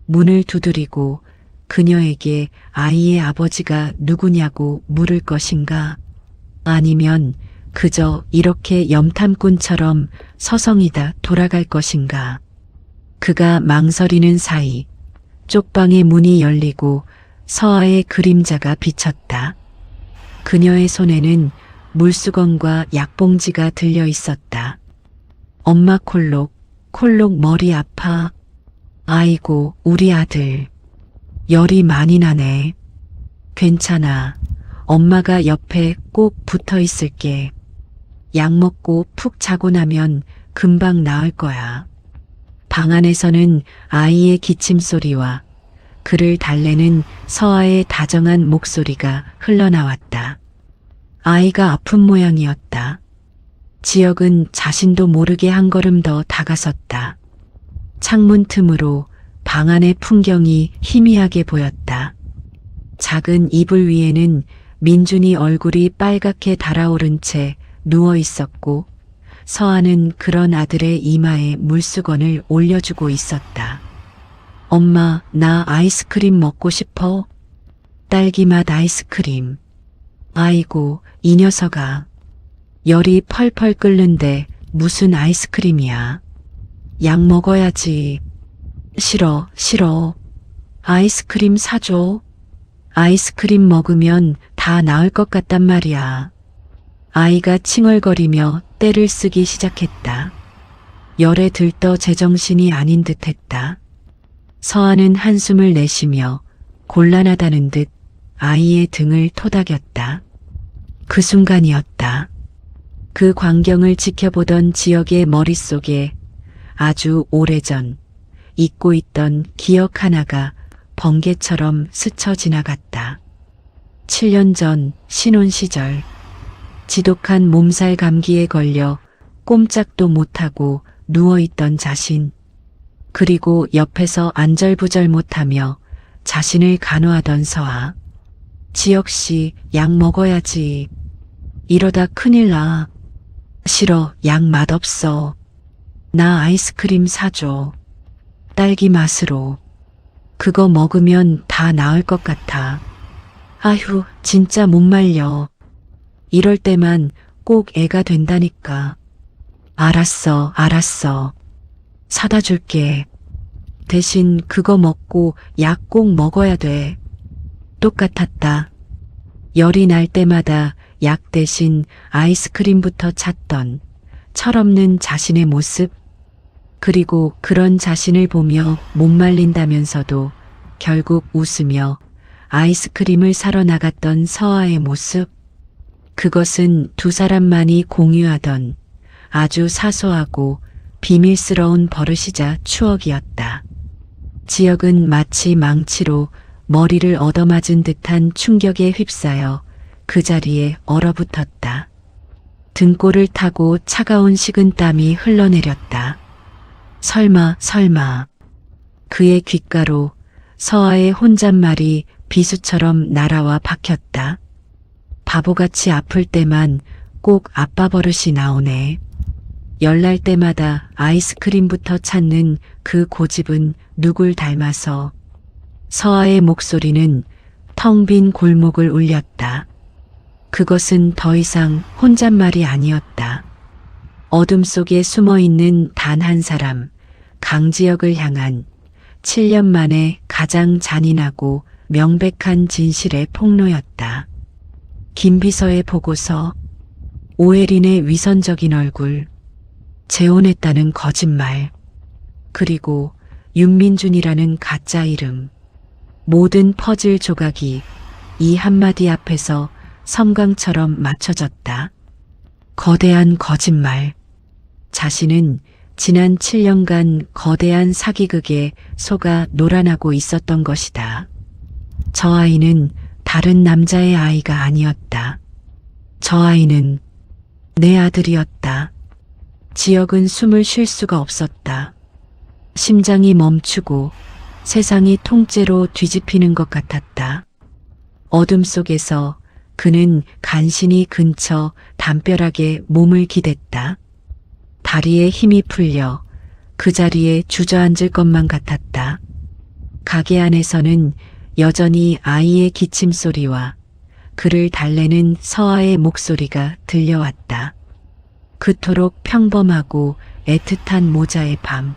문을 두드리고 그녀에게 아이의 아버지가 누구냐고 물을 것인가? 아니면 그저 이렇게 염탐꾼처럼 서성이다 돌아갈 것인가? 그가 망설이는 사이 쪽방의 문이 열리고 서아의 그림자가 비쳤다. 그녀의 손에는 물수건과 약봉지가 들려 있었다. 엄마 콜록, 콜록 머리 아파. 아이고, 우리 아들. 열이 많이 나네. 괜찮아. 엄마가 옆에 꼭 붙어 있을게. 약 먹고 푹 자고 나면 금방 나을 거야. 방 안에서는 아이의 기침 소리와 그를 달래는 서아의 다정한 목소리가 흘러나왔다. 아이가 아픈 모양이었다. 지역은 자신도 모르게 한 걸음 더 다가섰다. 창문 틈으로 방 안의 풍경이 희미하게 보였다. 작은 이불 위에는 민준이 얼굴이 빨갛게 달아오른 채 누워 있었고 서아는 그런 아들의 이마에 물수건을 올려주고 있었다. 엄마, 나 아이스크림 먹고 싶어. 딸기맛 아이스크림. 아이고, 이 녀석아. 열이 펄펄 끓는데 무슨 아이스크림이야. 약 먹어야지. 싫어, 싫어. 아이스크림 사줘. 아이스크림 먹으면 다 나을 것 같단 말이야. 아이가 칭얼거리며 떼를 쓰기 시작했다. 열에 들떠 제정신이 아닌 듯했다. 서아는 한숨을 내쉬며 곤란하다는 듯 아이의 등을 토닥였다. 그 순간이었다. 그 광경을 지켜보던 지역의 머릿속에 아주 오래전 잊고 있던 기억 하나가 번개처럼 스쳐 지나갔다. 7년 전 신혼 시절 지독한 몸살 감기에 걸려 꼼짝도 못하고 누워있던 자신, 그리고 옆에서 안절부절 못하며 자신을 간호하던 서아. 지역씨, 약 먹어야지. 이러다 큰일 나. 싫어, 약 맛없어. 나 아이스크림 사줘. 딸기 맛으로. 그거 먹으면 다 나을 것 같아. 아휴, 진짜 못 말려. 이럴 때만 꼭 애가 된다니까. 알았어, 알았어. 사다 줄게. 대신 그거 먹고 약 꼭 먹어야 돼. 똑같았다. 열이 날 때마다 약 대신 아이스크림부터 찾던 철없는 자신의 모습, 그리고 그런 자신을 보며 못 말린다면서도 결국 웃으며 아이스크림을 사러 나갔던 서아의 모습, 그것은 두 사람만이 공유하던 아주 사소하고 비밀스러운 버릇이자 추억이었다. 지역은 마치 망치로 머리를 얻어맞은 듯한 충격에 휩싸여 그 자리에 얼어붙었다. 등골을 타고 차가운 식은땀이 흘러내렸다. 설마. 그의 귓가로 서아의 혼잣말이 비수처럼 날아와 박혔다. 바보같이 아플 때만 꼭 아빠 버릇이 나오네. 열날 때마다 아이스크림부터 찾는 그 고집은 누굴 닮아서. 서아의 목소리는 텅 빈 골목을 울렸다. 그것은 더 이상 혼잣말이 아니었다. 어둠 속에 숨어 있는 단 한 사람, 강지혁을 향한 7년 만에 가장 잔인하고 명백한 진실의 폭로였다. 김비서의 보고서, 오혜린의 위선적인 얼굴, 재혼했다는 거짓말, 그리고 윤민준이라는 가짜 이름. 모든 퍼즐 조각이 이 한마디 앞에서 섬광처럼 맞춰졌다. 거대한 거짓말. 자신은 지난 7년간 거대한 사기극에 속아 놀아나고 있었던 것이다. 저 아이는 다른 남자의 아이가 아니었다. 저 아이는 내 아들이었다. 지역은 숨을 쉴 수가 없었다. 심장이 멈추고 세상이 통째로 뒤집히는 것 같았다. 어둠 속에서 그는 간신히 근처 담벼락에 몸을 기댔다. 다리에 힘이 풀려 그 자리에 주저앉을 것만 같았다. 가게 안에서는 여전히 아이의 기침 소리와 그를 달래는 서아의 목소리가 들려왔다. 그토록 평범하고 애틋한 모자의 밤,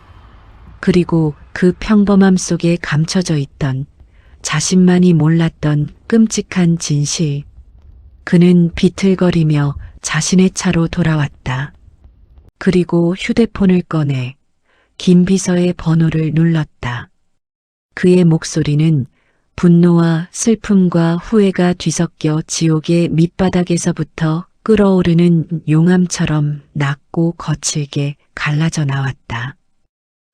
그리고 그 평범함 속에 감춰져 있던 자신만이 몰랐던 끔찍한 진실. 그는 비틀거리며 자신의 차로 돌아왔다. 그리고 휴대폰을 꺼내 김 비서의 번호를 눌렀다. 그의 목소리는 분노와 슬픔과 후회가 뒤섞여 지옥의 밑바닥에서부터 끓어오르는 용암처럼 낮고 거칠게 갈라져 나왔다.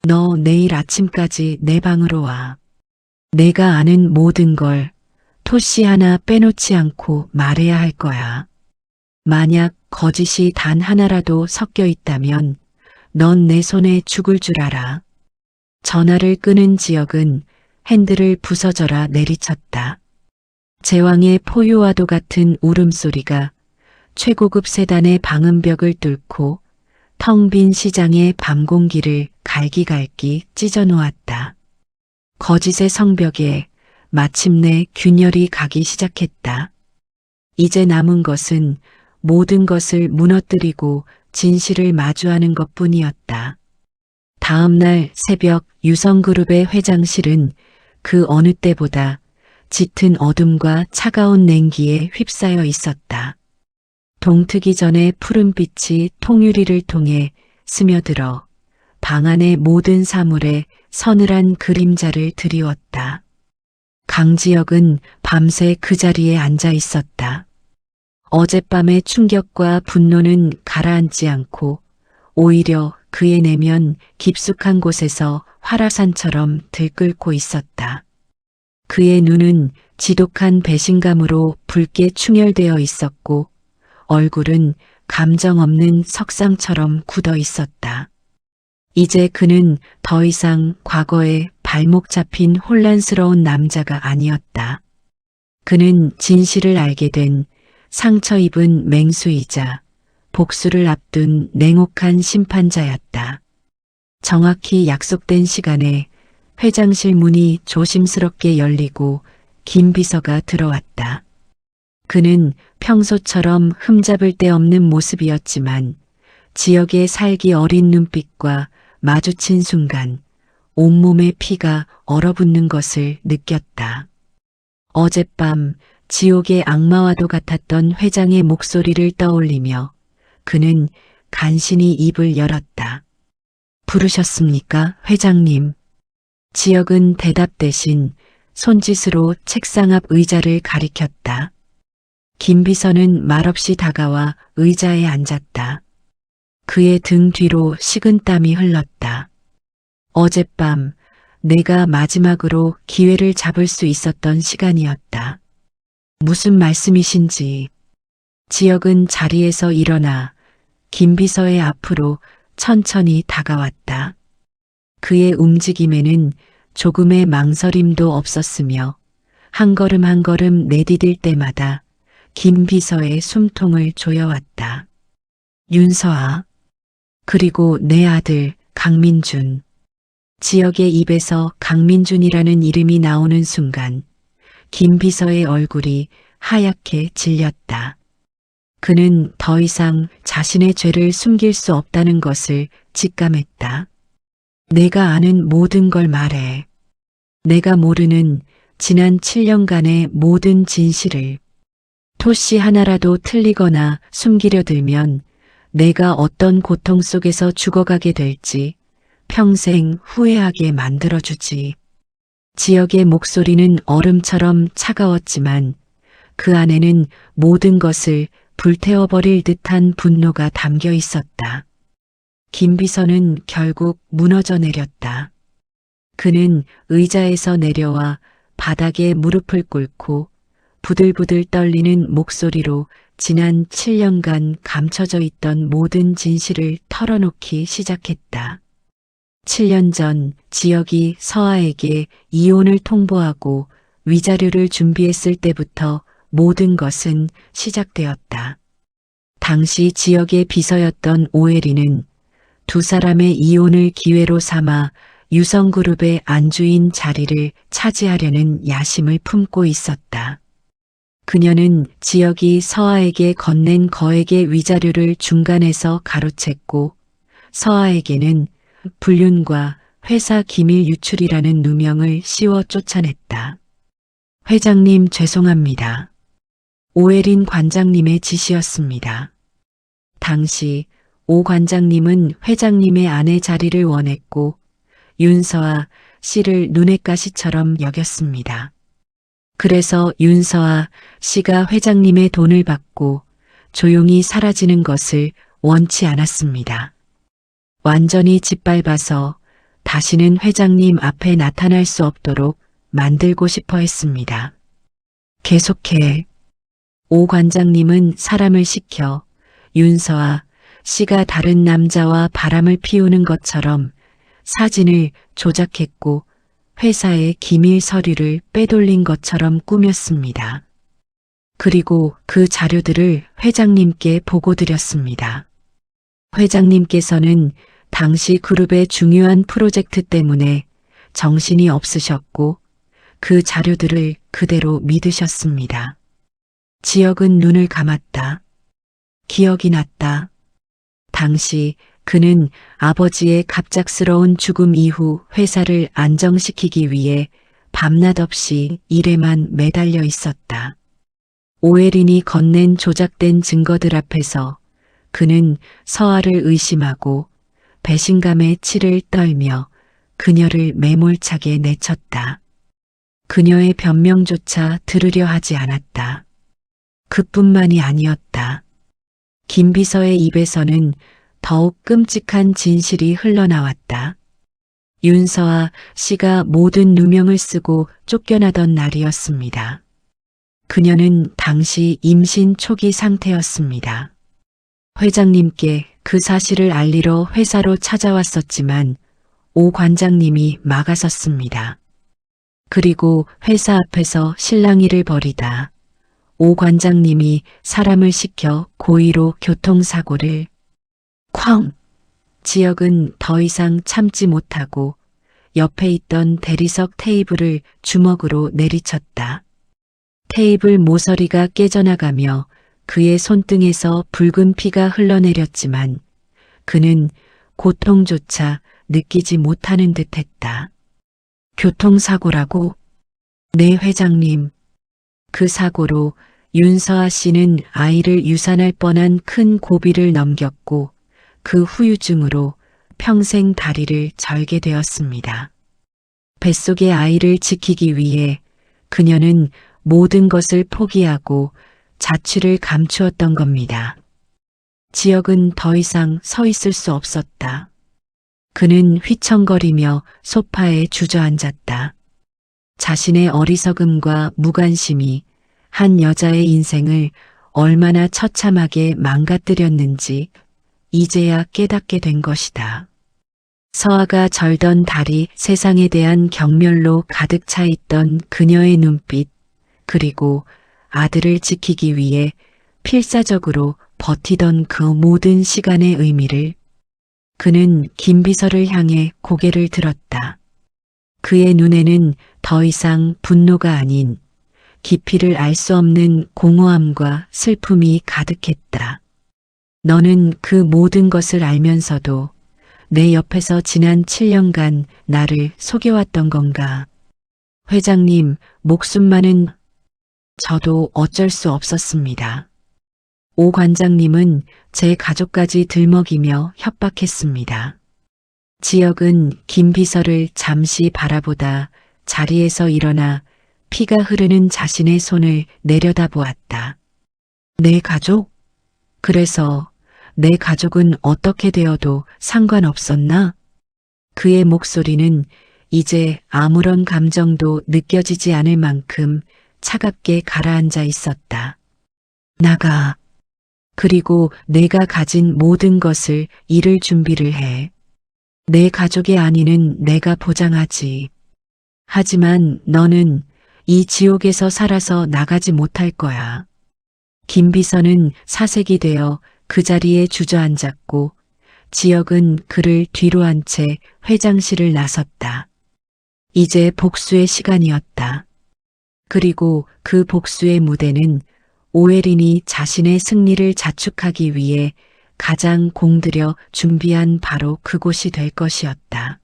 너 내일 아침까지 내 방으로 와. 내가 아는 모든 걸 토씨 하나 빼놓지 않고 말해야 할 거야. 만약 거짓이 단 하나라도 섞여 있다면 넌 내 손에 죽을 줄 알아. 전화를 끄는 지역은 핸들을 부서져라 내리쳤다. 제왕의 포효와도 같은 울음소리가 최고급 세단의 방음벽을 뚫고 텅 빈 시장의 밤 공기를 갈기갈기 찢어놓았다. 거짓의 성벽에 마침내 균열이 가기 시작했다. 이제 남은 것은 모든 것을 무너뜨리고 진실을 마주하는 것뿐이었다. 다음 날 새벽 유성그룹의 회장실은 그 어느 때보다 짙은 어둠과 차가운 냉기에 휩싸여 있었다. 동트기 전에 푸른빛이 통유리를 통해 스며들어 방 안의 모든 사물에 서늘한 그림자를 드리웠다. 강지혁은 밤새 그 자리에 앉아 있었다. 어젯밤의 충격과 분노는 가라앉지 않고 오히려 그의 내면 깊숙한 곳에서 활화산처럼 들끓고 있었다. 그의 눈은 지독한 배신감으로 붉게 충혈되어 있었고 얼굴은 감정 없는 석상처럼 굳어 있었다. 이제 그는 더 이상 과거에 발목 잡힌 혼란스러운 남자가 아니었다. 그는 진실을 알게 된 상처 입은 맹수이자 복수를 앞둔 냉혹한 심판자였다. 정확히 약속된 시간에 회장실 문이 조심스럽게 열리고 김 비서가 들어왔다. 그는 평소처럼 흠잡을 데 없는 모습이었지만 지역의 살기 어린 눈빛과 마주친 순간 온몸의 피가 얼어붙는 것을 느꼈다. 어젯밤 지옥의 악마와도 같았던 회장의 목소리를 떠올리며 그는 간신히 입을 열었다. 부르셨습니까, 회장님? 지역은 대답 대신 손짓으로 책상 앞 의자를 가리켰다. 김 비서는 말없이 다가와 의자에 앉았다. 그의 등 뒤로 식은땀이 흘렀다. 어젯밤 내가 마지막으로 기회를 잡을 수 있었던 시간이었다. 무슨 말씀이신지. 지역은 자리에서 일어나 김 비서의 앞으로 천천히 다가왔다. 그의 움직임에는 조금의 망설임도 없었으며 한 걸음 한 걸음 내디딜 때마다 김 비서의 숨통을 조여왔다. 윤서아, 그리고 내 아들 강민준. 지역의 입에서 강민준이라는 이름이 나오는 순간 김 비서의 얼굴이 하얗게 질렸다. 그는 더 이상 자신의 죄를 숨길 수 없다는 것을 직감했다. 내가 아는 모든 걸 말해. 내가 모르는 지난 7년간의 모든 진실을. 토씨 하나라도 틀리거나 숨기려 들면 내가 어떤 고통 속에서 죽어가게 될지 평생 후회하게 만들어주지. 지역의 목소리는 얼음처럼 차가웠지만 그 안에는 모든 것을 불태워버릴 듯한 분노가 담겨 있었다. 김 비서는 결국 무너져 내렸다. 그는 의자에서 내려와 바닥에 무릎을 꿇고 부들부들 떨리는 목소리로 지난 7년간 감춰져 있던 모든 진실을 털어놓기 시작했다. 7년 전 지역이 서아에게 이혼을 통보하고 위자료를 준비했을 때부터 모든 것은 시작되었다. 당시 지역의 비서였던 오혜리는 두 사람의 이혼을 기회로 삼아 유성그룹의 안주인 자리를 차지하려는 야심을 품고 있었다. 그녀는 지역이 서아에게 건넨 거액의 위자료를 중간에서 가로챘고 서아에게는 불륜과 회사 기밀 유출이라는 누명을 씌워 쫓아냈다. 회장님 죄송합니다. 오혜린 관장님의 지시였습니다. 당시 오 관장님은 회장님의 아내 자리를 원했고 윤서아 씨를 눈엣 가시처럼 여겼습니다. 그래서 윤서아 씨가 회장님의 돈을 받고 조용히 사라지는 것을 원치 않았습니다. 완전히 짓밟아서 다시는 회장님 앞에 나타날 수 없도록 만들고 싶어 했습니다. 계속해. 오 관장님은 사람을 시켜 윤서아 씨가 다른 남자와 바람을 피우는 것처럼 사진을 조작했고 회사의 기밀 서류를 빼돌린 것처럼 꾸몄습니다. 그리고 그 자료들을 회장님께 보고드렸습니다. 회장님께서는 당시 그룹의 중요한 프로젝트 때문에 정신이 없으셨고 그 자료들을 그대로 믿으셨습니다. 지역은 눈을 감았다. 기억이 났다. 당시 그는 아버지의 갑작스러운 죽음 이후 회사를 안정시키기 위해 밤낮 없이 일에만 매달려 있었다. 오혜린이 건넨 조작된 증거들 앞에서 그는 서아를 의심하고 배신감에 치를 떨며 그녀를 매몰차게 내쳤다. 그녀의 변명조차 들으려 하지 않았다. 그뿐만이 아니었다. 김 비서의 입에서는 더욱 끔찍한 진실이 흘러나왔다. 윤서아 씨가 모든 누명을 쓰고 쫓겨나던 날이었습니다. 그녀는 당시 임신 초기 상태였습니다. 회장님께 그 사실을 알리러 회사로 찾아왔었지만 오 관장님이 막아섰습니다. 그리고 회사 앞에서 실랑이를 벌이다 오 관장님이 사람을 시켜 고의로 교통사고를 쾅! 지역은 더 이상 참지 못하고 옆에 있던 대리석 테이블을 주먹으로 내리쳤다. 테이블 모서리가 깨져나가며 그의 손등에서 붉은 피가 흘러내렸지만 그는 고통조차 느끼지 못하는 듯했다. 교통사고라고? 네, 회장님. 그 사고로 윤서아 씨는 아이를 유산할 뻔한 큰 고비를 넘겼고 그 후유증으로 평생 다리를 절게 되었습니다. 뱃속의 아이를 지키기 위해 그녀는 모든 것을 포기하고 자취를 감추었던 겁니다. 지역은 더 이상 서 있을 수 없었다. 그는 휘청거리며 소파에 주저앉았다. 자신의 어리석음과 무관심이 한 여자의 인생을 얼마나 처참하게 망가뜨렸는지 이제야 깨닫게 된 것이다. 서아가 절던 다리, 세상에 대한 경멸로 가득 차 있던 그녀의 눈빛, 그리고 아들을 지키기 위해 필사적으로 버티던 그 모든 시간의 의미를 그는 김비서를 향해 고개를 들었다. 그의 눈에는 더 이상 분노가 아닌 깊이를 알 수 없는 공허함과 슬픔이 가득했다. 너는 그 모든 것을 알면서도 내 옆에서 지난 7년간 나를 속여왔던 건가? 회장님, 목숨만은 저도 어쩔 수 없었습니다. 오 관장님은 제 가족까지 들먹이며 협박했습니다. 지역은 김 비서를 잠시 바라보다 자리에서 일어나 피가 흐르는 자신의 손을 내려다보았다. 내 가족? 그래서 내 가족은 어떻게 되어도 상관없었나? 그의 목소리는 이제 아무런 감정도 느껴지지 않을 만큼 차갑게 가라앉아 있었다. 나가. 그리고 내가 가진 모든 것을 잃을 준비를 해. 내 가족의 안위는 내가 보장하지. 하지만 너는 이 지옥에서 살아서 나가지 못할 거야. 김 비서는 사색이 되어 그 자리에 주저앉았고 지역은 그를 뒤로 한 채 회장실을 나섰다. 이제 복수의 시간이었다. 그리고 그 복수의 무대는 오혜린이 자신의 승리를 자축하기 위해 가장 공들여 준비한 바로 그곳이 될 것이었다.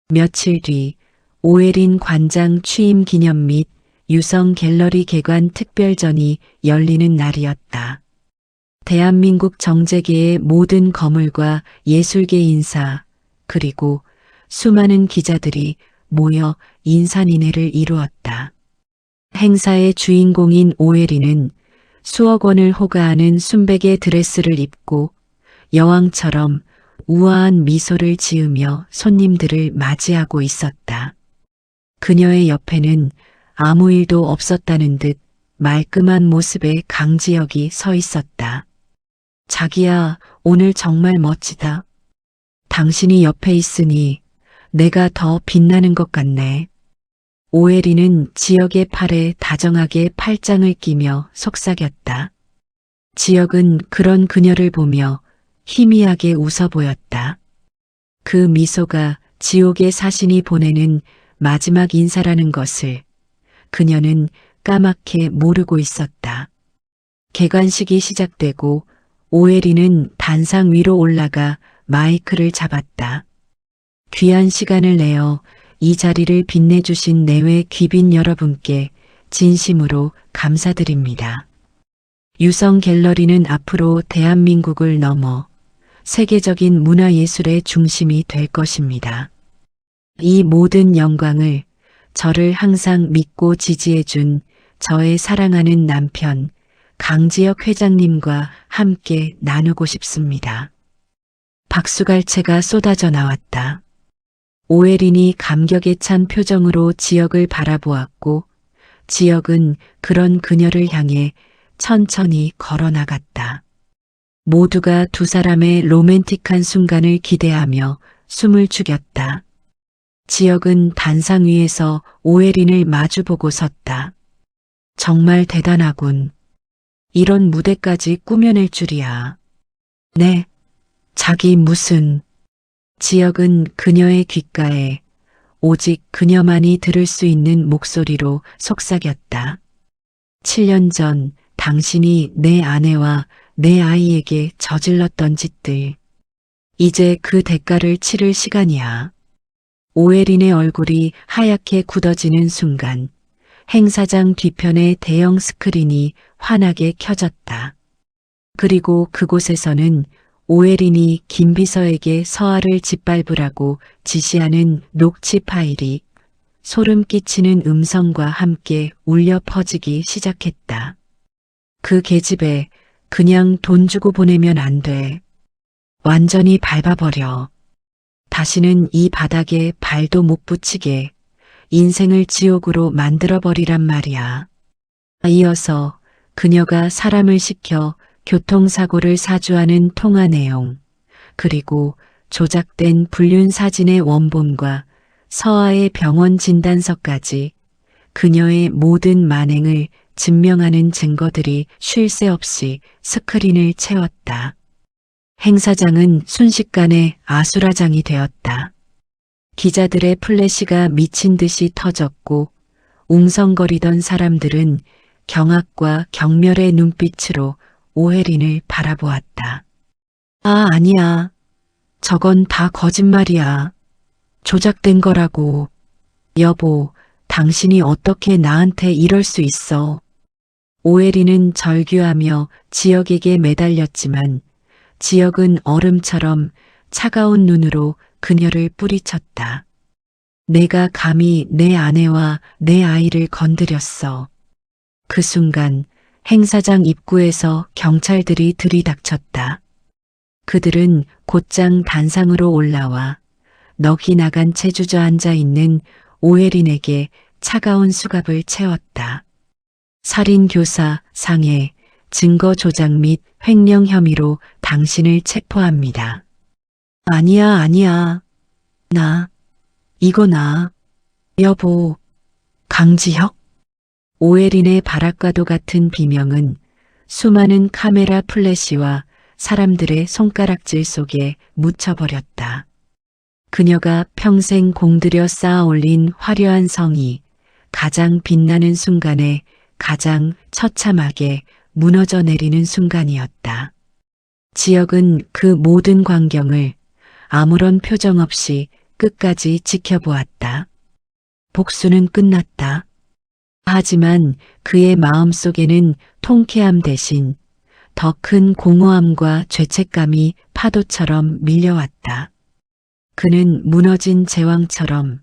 며칠 뒤 오혜린 관장 취임 기념 및 유성 갤러리 개관 특별전이 열리는 날이었다. 대한민국 정재계의 모든 거물과 예술계 인사 그리고 수많은 기자들이 모여 인산인해를 이루었다. 행사의 주인공인 오혜린은 수억 원을 호가하는 순백의 드레스를 입고 여왕처럼 우아한 미소를 지으며 손님들을 맞이하고 있었다. 그녀의 옆에는 아무 일도 없었다는 듯 말끔한 모습의 강지혁이 서 있었다. 자기야, 오늘 정말 멋지다. 당신이 옆에 있으니 내가 더 빛나는 것 같네. 오혜린은 지역의 팔에 다정하게 팔짱을 끼며 속삭였다. 지역은 그런 그녀를 보며 희미하게 웃어 보였다. 그 미소가 지옥의 사신이 보내는 마지막 인사라는 것을 그녀는 까맣게 모르고 있었다. 개관식이 시작되고 오혜린은 단상 위로 올라가 마이크를 잡았다. 귀한 시간을 내어 이 자리를 빛내주신 내외 귀빈 여러분께 진심으로 감사드립니다. 유성 갤러리는 앞으로 대한민국을 넘어 세계적인 문화예술의 중심이 될 것입니다. 이 모든 영광을 저를 항상 믿고 지지해준 저의 사랑하는 남편 강지혁 회장님과 함께 나누고 싶습니다. 박수갈채가 쏟아져 나왔다. 오혜린이 감격에 찬 표정으로 지역을 바라보았고 지역은 그런 그녀를 향해 천천히 걸어나갔다. 모두가 두 사람의 로맨틱한 순간을 기대하며 숨을 죽였다. 지역은 단상 위에서 오혜린을 마주보고 섰다. 정말 대단하군. 이런 무대까지 꾸며낼 줄이야. 네, 자기 무슨... 지역은 그녀의 귓가에 오직 그녀만이 들을 수 있는 목소리로 속삭였다. 7년 전 당신이 내 아내와 내 아이에게 저질렀던 짓들. 이제 그 대가를 치를 시간이야. 오혜린의 얼굴이 하얗게 굳어지는 순간 행사장 뒤편의 대형 스크린이 환하게 켜졌다. 그리고 그곳에서는 오혜린이 김 비서에게 서아를 짓밟으라고 지시하는 녹취 파일이 소름 끼치는 음성과 함께 울려 퍼지기 시작했다. 그 계집애 그냥 돈 주고 보내면 안 돼. 완전히 밟아버려. 다시는 이 바닥에 발도 못 붙이게 인생을 지옥으로 만들어버리란 말이야. 이어서 그녀가 사람을 시켜 교통사고를 사주하는 통화 내용, 그리고 조작된 불륜 사진의 원본과 서아의 병원 진단서까지 그녀의 모든 만행을 증명하는 증거들이 쉴 새 없이 스크린을 채웠다. 행사장은 순식간에 아수라장이 되었다. 기자들의 플래시가 미친 듯이 터졌고 웅성거리던 사람들은 경악과 경멸의 눈빛으로 오혜린을 바라보았다. 아, 아니야. 저건 다 거짓말이야. 조작된 거라고. 여보, 당신이 어떻게 나한테 이럴 수 있어. 오혜린은 절규하며 지역에게 매달렸지만 지역은 얼음처럼 차가운 눈으로 그녀를 뿌리쳤다. 내가 감히 내 아내와 내 아이를 건드렸어. 그 순간 행사장 입구에서 경찰들이 들이닥쳤다. 그들은 곧장 단상으로 올라와 넋이 나간 채 주저앉아 있는 오혜린에게 차가운 수갑을 채웠다. 살인교사, 상해, 증거 조작 및 횡령 혐의로 당신을 체포합니다. 아니야, 아니야. 이거 나. 여보. 강지혁? 오혜린의 바락과도 같은 비명은 수많은 카메라 플래시와 사람들의 손가락질 속에 묻혀버렸다. 그녀가 평생 공들여 쌓아 올린 화려한 성이 가장 빛나는 순간에 가장 처참하게 무너져 내리는 순간이었다. 지역은 그 모든 광경을 아무런 표정 없이 끝까지 지켜보았다. 복수는 끝났다. 하지만 그의 마음속에는 통쾌함 대신 더 큰 공허함과 죄책감이 파도처럼 밀려왔다. 그는 무너진 제왕처럼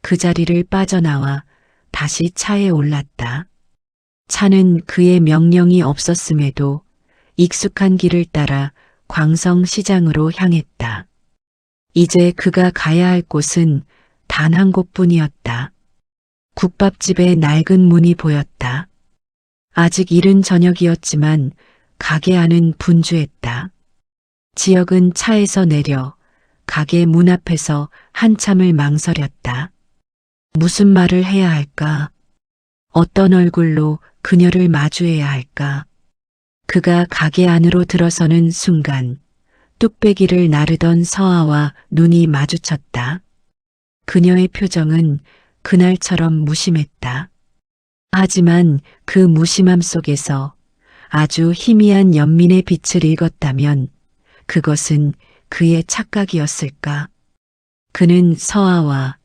그 자리를 빠져나와 다시 차에 올랐다. 차는 그의 명령이 없었음에도 익숙한 길을 따라 광성시장으로 향했다. 이제 그가 가야 할 곳은 단 한 곳뿐이었다. 국밥집의 낡은 문이 보였다. 아직 이른 저녁이었지만 가게 안은 분주했다. 지역은 차에서 내려 가게 문 앞에서 한참을 망설였다. 무슨 말을 해야 할까? 어떤 얼굴로 그녀를 마주해야 할까? 그가 가게 안으로 들어서는 순간 뚝배기를 나르던 서아와 눈이 마주쳤다. 그녀의 표정은 그날처럼 무심했다. 하지만 그 무심함 속에서 아주 희미한 연민의 빛을 읽었다면 그것은 그의 착각이었을까? 그는 서아와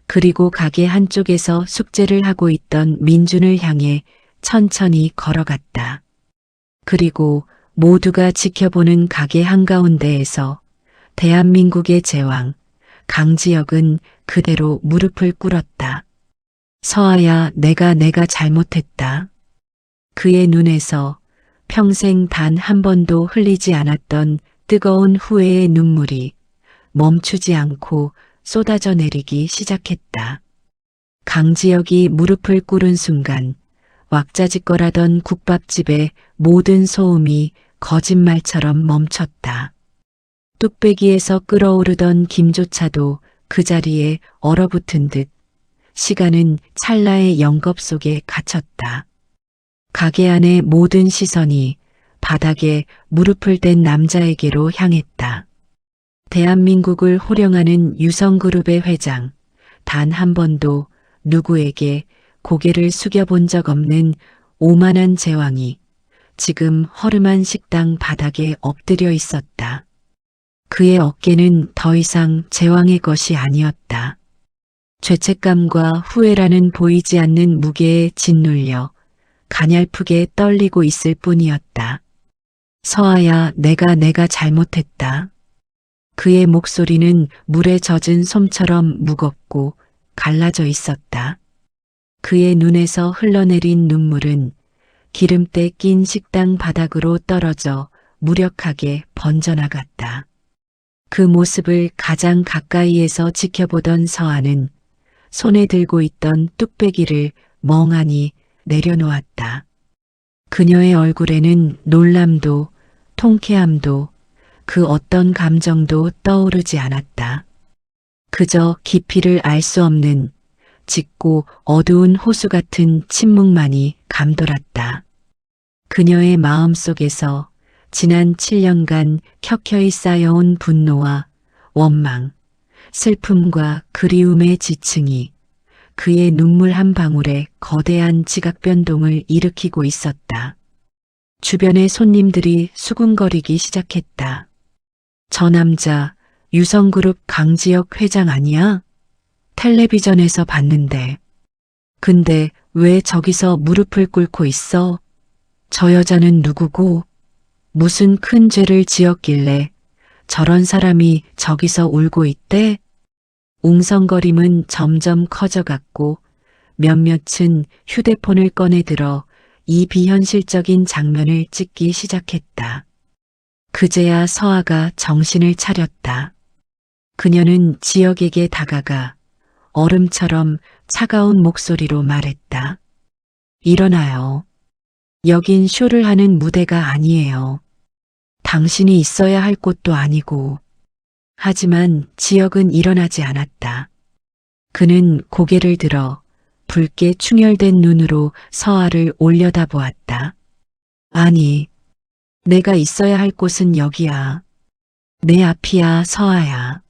그리고 가게 한쪽에서 숙제를 하고 있던 민준을 향해 천천히 걸어갔다. 그리고 모두가 지켜보는 가게 한가운데에서 대한민국의 제왕 강지혁은 그대로 무릎을 꿇었다. 서아야, 내가 잘못했다. 그의 눈에서 평생 단 한 번도 흘리지 않았던 뜨거운 후회의 눈물이 멈추지 않고 쏟아져 내리기 시작했다. 강지혁이 무릎을 꿇은 순간 왁자지껄하던 국밥집의 모든 소음이 거짓말처럼 멈췄다. 뚝배기에서 끓어오르던 김조차도 그 자리에 얼어붙은 듯 시간은 찰나의 영겁 속에 갇혔다. 가게 안의 모든 시선이 바닥에 무릎을 댄 남자에게로 향했다. 대한민국을 호령하는 유성그룹의 회장, 단 한 번도 누구에게 고개를 숙여본 적 없는 오만한 제왕이 지금 허름한 식당 바닥에 엎드려 있었다. 그의 어깨는 더 이상 제왕의 것이 아니었다. 죄책감과 후회라는 보이지 않는 무게에 짓눌려 가냘프게 떨리고 있을 뿐이었다. 서아야, 내가 잘못했다. 그의 목소리는 물에 젖은 솜처럼 무겁고 갈라져 있었다. 그의 눈에서 흘러내린 눈물은 기름때 낀 식당 바닥으로 떨어져 무력하게 번져나갔다. 그 모습을 가장 가까이에서 지켜보던 서아는 손에 들고 있던 뚝배기를 멍하니 내려놓았다. 그녀의 얼굴에는 놀람도 통쾌함도 그 어떤 감정도 떠오르지 않았다. 그저 깊이를 알 수 없는 짙고 어두운 호수 같은 침묵만이 감돌았다. 그녀의 마음 속에서 지난 7년간 켜켜이 쌓여온 분노와 원망, 슬픔과 그리움의 지층이 그의 눈물 한 방울에 거대한 지각 변동을 일으키고 있었다. 주변의 손님들이 수군거리기 시작했다. 저 남자 유성그룹 강지혁 회장 아니야? 텔레비전에서 봤는데. 근데 왜 저기서 무릎을 꿇고 있어? 저 여자는 누구고 무슨 큰 죄를 지었길래 저런 사람이 저기서 울고 있대? 웅성거림은 점점 커져갔고 몇몇은 휴대폰을 꺼내들어 이 비현실적인 장면을 찍기 시작했다. 그제야 서아가 정신을 차렸다. 그녀는 지혁에게 다가가 얼음처럼 차가운 목소리로 말했다. 일어나요. 여긴 쇼를 하는 무대가 아니에요. 당신이 있어야 할 곳도 아니고. 하지만 지혁은 일어나지 않았다. 그는 고개를 들어 붉게 충혈된 눈으로 서아를 올려다보았다. 아니, 내가 있어야 할 곳은 여기야. 내 앞이야, 서아야.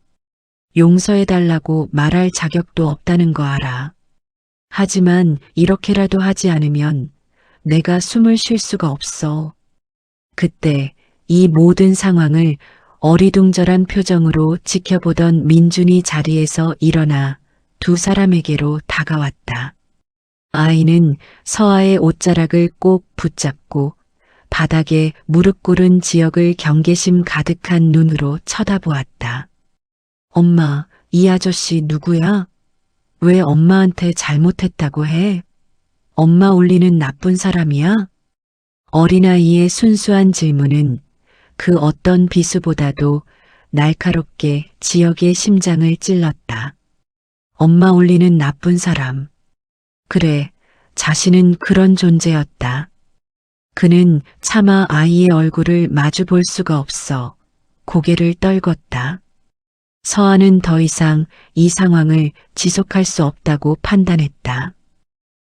용서해달라고 말할 자격도 없다는 거 알아. 하지만 이렇게라도 하지 않으면 내가 숨을 쉴 수가 없어. 그때 이 모든 상황을 어리둥절한 표정으로 지켜보던 민준이 자리에서 일어나 두 사람에게로 다가왔다. 아이는 서아의 옷자락을 꼭 붙잡고 바닥에 무릎 꿇은 지혁을 경계심 가득한 눈으로 쳐다보았다. 엄마, 이 아저씨 누구야? 왜 엄마한테 잘못했다고 해? 엄마 울리는 나쁜 사람이야? 어린아이의 순수한 질문은 그 어떤 비수보다도 날카롭게 지혁의 심장을 찔렀다. 엄마 울리는 나쁜 사람. 그래, 자신은 그런 존재였다. 그는 차마 아이의 얼굴을 마주 볼 수가 없어 고개를 떨궜다. 서아는 더 이상 이 상황을 지속할 수 없다고 판단했다.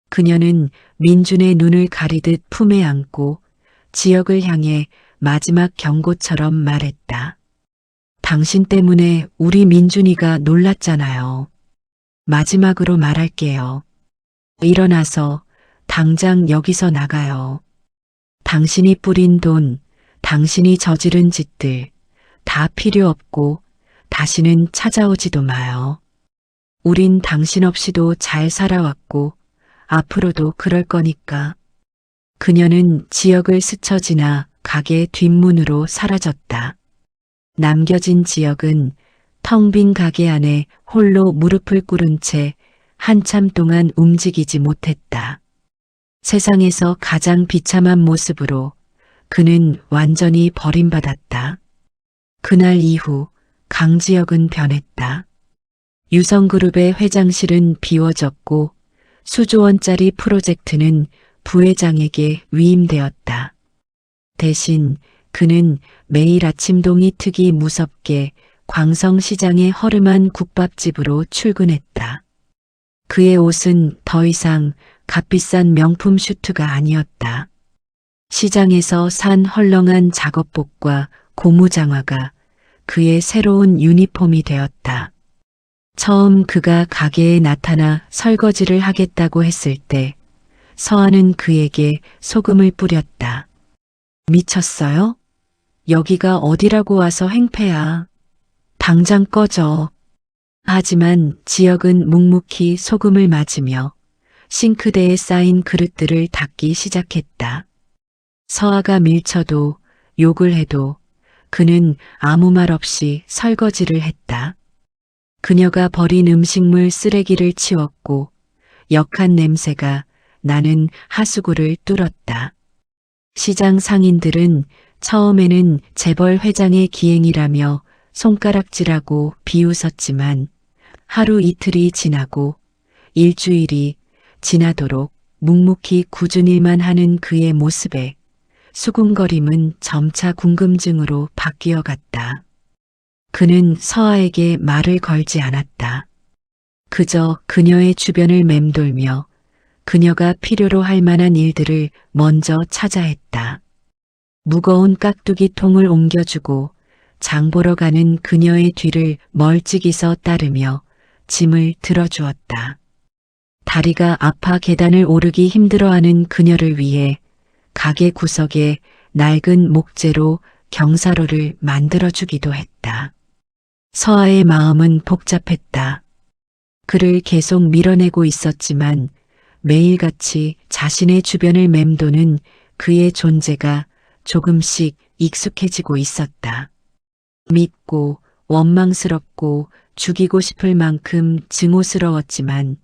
그녀는 민준의 눈을 가리듯 품에 안고 지혁을 향해 마지막 경고처럼 말했다. 당신 때문에 우리 민준이가 놀랐잖아요. 마지막으로 말할게요. 일어나서 당장 여기서 나가요. 당신이 뿌린 돈, 당신이 저지른 짓들 다 필요 없고 다시는 찾아오지도 마요. 우린 당신 없이도 잘 살아왔고 앞으로도 그럴 거니까. 그녀는 지역을 스쳐 지나 가게 뒷문으로 사라졌다. 남겨진 지역은 텅 빈 가게 안에 홀로 무릎을 꿇은 채 한참 동안 움직이지 못했다. 세상에서 가장 비참한 모습으로 그는 완전히 버림받았다. 그날 이후 강지혁은 변했다. 유성그룹의 회장실은 비워졌고 수조 원짜리 프로젝트는 부회장에게 위임되었다. 대신 그는 매일 아침동이 트기 무섭게 광성시장의 허름한 국밥집으로 출근했다. 그의 옷은 더 이상 값비싼 명품 슈트가 아니었다. 시장에서 산 헐렁한 작업복과 고무장화가 그의 새로운 유니폼이 되었다. 처음 그가 가게에 나타나 설거지를 하겠다고 했을 때 서아는 그에게 소금을 뿌렸다. 미쳤어요? 여기가 어디라고 와서 행패야. 당장 꺼져. 하지만 지역은 묵묵히 소금을 맞으며 싱크대에 쌓인 그릇들을 닦기 시작했다. 서아가 밀쳐도 욕을 해도 그는 아무 말 없이 설거지를 했다. 그녀가 버린 음식물 쓰레기를 치웠고 역한 냄새가 나는 하수구를 뚫었다. 시장 상인들은 처음에는 재벌 회장의 기행이라며 손가락질하고 비웃었지만 하루 이틀이 지나고 일주일이 지나도록 묵묵히 꾸준 일만 하는 그의 모습에 수군거림은 점차 궁금증으로 바뀌어 갔다. 그는 서아에게 말을 걸지 않았다. 그저 그녀의 주변을 맴돌며 그녀가 필요로 할 만한 일들을 먼저 찾아 했다. 무거운 깍두기 통을 옮겨주고 장 보러 가는 그녀의 뒤를 멀찍이서 따르며 짐을 들어주었다. 다리가 아파 계단을 오르기 힘들어하는 그녀를 위해 가게 구석에 낡은 목재로 경사로를 만들어주기도 했다. 서아의 마음은 복잡했다. 그를 계속 밀어내고 있었지만 매일같이 자신의 주변을 맴도는 그의 존재가 조금씩 익숙해지고 있었다. 밉고 원망스럽고 죽이고 싶을 만큼 증오스러웠지만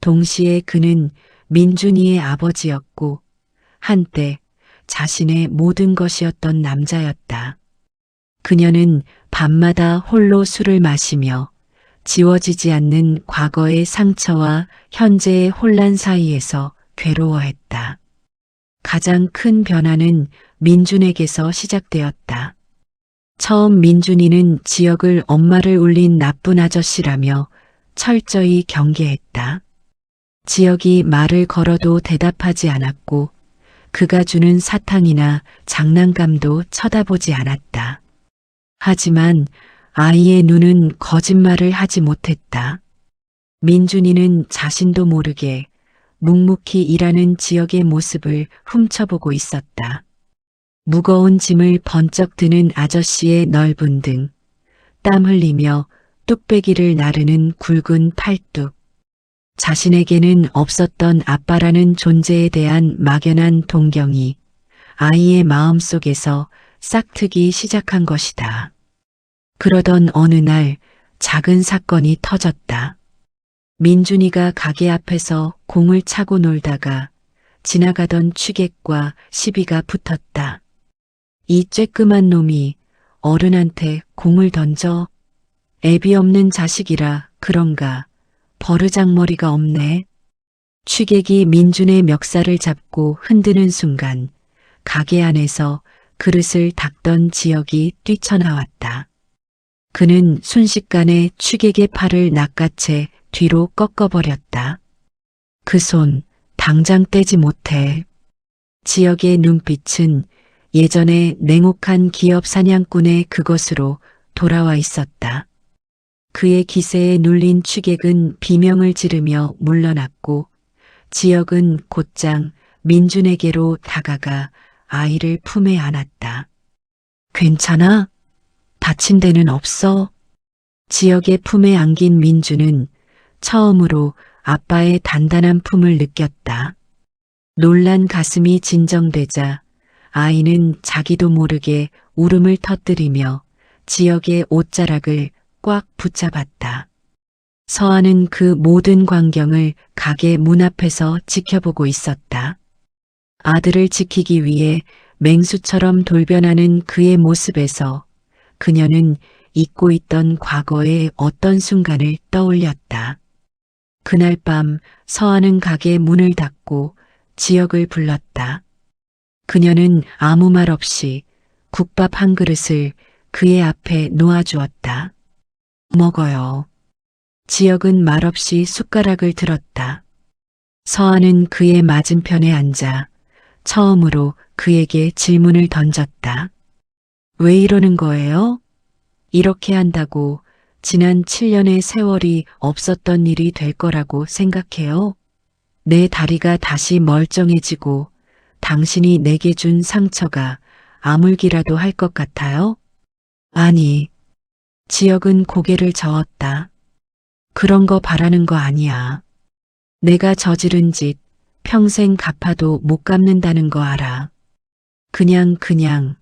동시에 그는 민준이의 아버지였고 한때 자신의 모든 것이었던 남자였다. 그녀는 밤마다 홀로 술을 마시며 지워지지 않는 과거의 상처와 현재의 혼란 사이에서 괴로워했다. 가장 큰 변화는 민준에게서 시작되었다. 처음 민준이는 지역을 엄마를 울린 나쁜 아저씨라며 철저히 경계했다. 지역이 말을 걸어도 대답하지 않았고 그가 주는 사탕이나 장난감도 쳐다보지 않았다. 하지만 아이의 눈은 거짓말을 하지 못했다. 민준이는 자신도 모르게 묵묵히 일하는 지역의 모습을 훔쳐보고 있었다. 무거운 짐을 번쩍 드는 아저씨의 넓은 등, 땀 흘리며 뚝배기를 나르는 굵은 팔뚝, 자신에게는 없었던 아빠라는 존재에 대한 막연한 동경이 아이의 마음속에서 싹트기 시작한 것이다. 그러던 어느 날 작은 사건이 터졌다. 민준이가 가게 앞에서 공을 차고 놀다가 지나가던 취객과 시비가 붙었다. 이 쬐끄만 놈이 어른한테 공을 던져 애비 없는 자식이라 그런가 버르장머리가 없네. 취객이 민준의 멱살을 잡고 흔드는 순간 가게 안에서 그릇을 닦던 지역이 뛰쳐나왔다. 그는 순식간에 취객의 팔을 낚아채 뒤로 꺾어버렸다. 그 손 당장 떼지 못해. 지역의 눈빛은 예전에 냉혹한 기업 사냥꾼의 그것으로 돌아와 있었다. 그의 기세에 눌린 취객은 비명을 지르며 물러났고 지역은 곧장 민준에게로 다가가 아이를 품에 안았다. 괜찮아? 다친 데는 없어? 지역의 품에 안긴 민준은 처음으로 아빠의 단단한 품을 느꼈다. 놀란 가슴이 진정되자 아이는 자기도 모르게 울음을 터뜨리며 지역의 옷자락을 꽉 붙잡았다. 서아는 그 모든 광경을 가게 문 앞에서 지켜보고 있었다. 아들을 지키기 위해 맹수처럼 돌변하는 그의 모습에서 그녀는 잊고 있던 과거의 어떤 순간을 떠올렸다. 그날 밤 서아는 가게 문을 닫고 지역을 불렀다. 그녀는 아무 말 없이 국밥 한 그릇을 그의 앞에 놓아주었다. 먹어요. 지역은 말없이 숟가락을 들었다. 서아는 그의 맞은편에 앉아 처음으로 그에게 질문을 던졌다. 왜 이러는 거예요? 이렇게 한다고 지난 7년의 세월이 없었던 일이 될 거라고 생각해요? 내 다리가 다시 멀쩡해지고 당신이 내게 준 상처가 아물기라도 할 것 같아요? 아니, 지역은 고개를 저었다. 그런 거 바라는 거 아니야. 내가 저지른 짓 평생 갚아도 못 갚는다는 거 알아. 그냥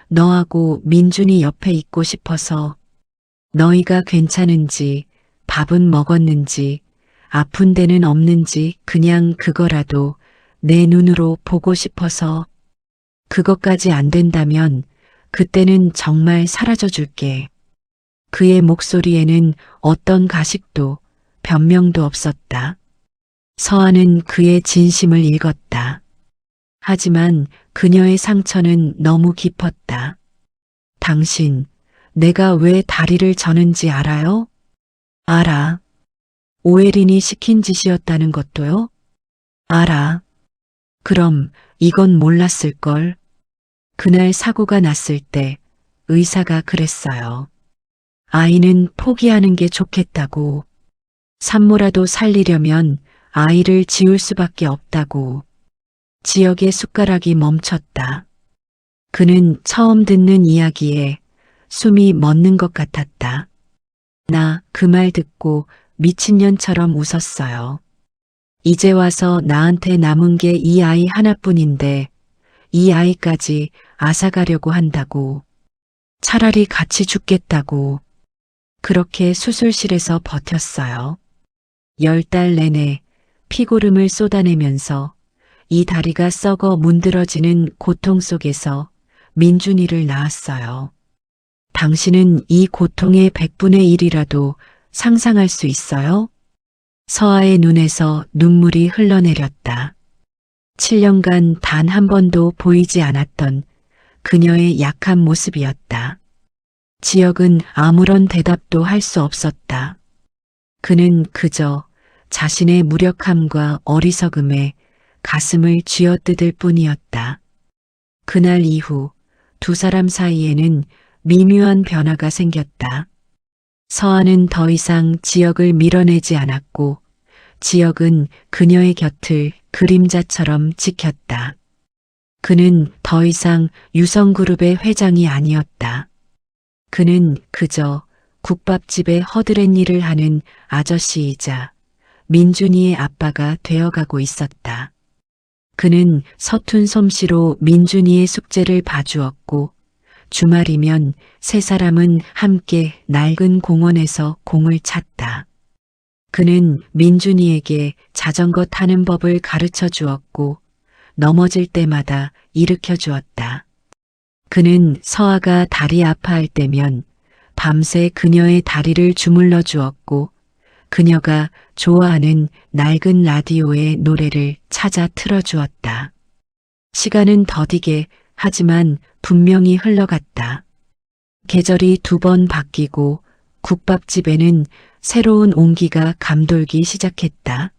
너하고 민준이 옆에 있고 싶어서 너희가 괜찮은지 밥은 먹었는지 아픈 데는 없는지 그냥 그거라도 내 눈으로 보고 싶어서 그것까지 안 된다면 그때는 정말 사라져 줄게. 그의 목소리에는 어떤 가식도 변명도 없었다. 서아는 그의 진심을 읽었다. 하지만 그녀의 상처는 너무 깊었다. 당신, 내가 왜 다리를 저는지 알아요? 알아. 오혜린이 시킨 짓이었다는 것도요? 알아. 그럼 이건 몰랐을걸. 그날 사고가 났을 때 의사가 그랬어요. 아이는 포기하는 게 좋겠다고. 산모라도 살리려면 아이를 지울 수밖에 없다고. 지역의 숟가락이 멈췄다. 그는 처음 듣는 이야기에 숨이 멎는 것 같았다. 나 그 말 듣고 미친년처럼 웃었어요. 이제 와서 나한테 남은 게 이 아이 하나뿐인데 이 아이까지 앗아가려고 한다고. 차라리 같이 죽겠다고. 그렇게 수술실에서 버텼어요. 10달 내내 피고름을 쏟아내면서 이 다리가 썩어 문드러지는 고통 속에서 민준이를 낳았어요. 당신은 이 고통의 100분의 1이라도 상상할 수 있어요? 서아의 눈에서 눈물이 흘러내렸다. 7년간 단 한 번도 보이지 않았던 그녀의 약한 모습이었다. 지역은 아무런 대답도 할 수 없었다. 그는 그저 자신의 무력함과 어리석음에 가슴을 쥐어뜯을 뿐이었다. 그날 이후 두 사람 사이에는 미묘한 변화가 생겼다. 서아는 더 이상 지역을 밀어내지 않았고 지역은 그녀의 곁을 그림자처럼 지켰다. 그는 더 이상 유성그룹의 회장이 아니었다. 그는 그저 국밥집에 허드렛 일을 하는 아저씨이자 민준이의 아빠가 되어가고 있었다. 그는 서툰 솜씨로 민준이의 숙제를 봐주었고 주말이면 세 사람은 함께 낡은 공원에서 공을 찼다. 그는 민준이에게 자전거 타는 법을 가르쳐 주었고 넘어질 때마다 일으켜 주었다. 그는 서아가 다리 아파할 때면 밤새 그녀의 다리를 주물러 주었고 그녀가 좋아하는 낡은 라디오의 노래를 찾아 틀어주었다. 시간은 더디게 하지만 분명히 흘러갔다. 계절이 2번 바뀌고 국밥집에는 새로운 온기가 감돌기 시작했다.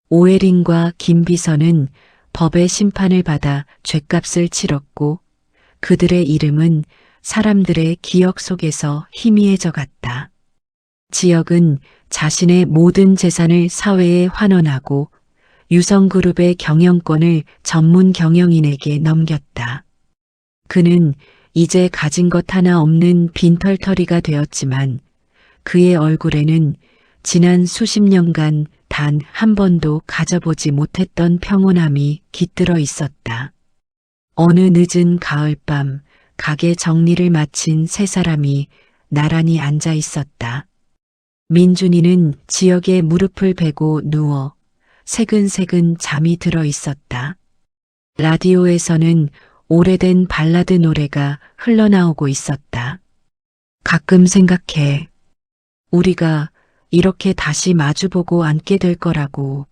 오혜린과 김비서는 법의 심판을 받아 죗값을 치렀고 그들의 이름은 사람들의 기억 속에서 희미해져 갔다. 지역은 자신의 모든 재산을 사회에 환원하고 유성그룹의 경영권을 전문 경영인에게 넘겼다. 그는 이제 가진 것 하나 없는 빈털터리가 되었지만 그의 얼굴에는 지난 수십 년간 단 한 번도 가져보지 못했던 평온함이 깃들어 있었다. 어느 늦은 가을밤 가게 정리를 마친 세 사람이 나란히 앉아 있었다. 민준이는 지역에 무릎을 베고 누워 새근새근 잠이 들어 있었다. 라디오에서는 오래된 발라드 노래가 흘러나오고 있었다. 가끔 생각해. 우리가 이렇게 다시 마주보고 앉게 될 거라고.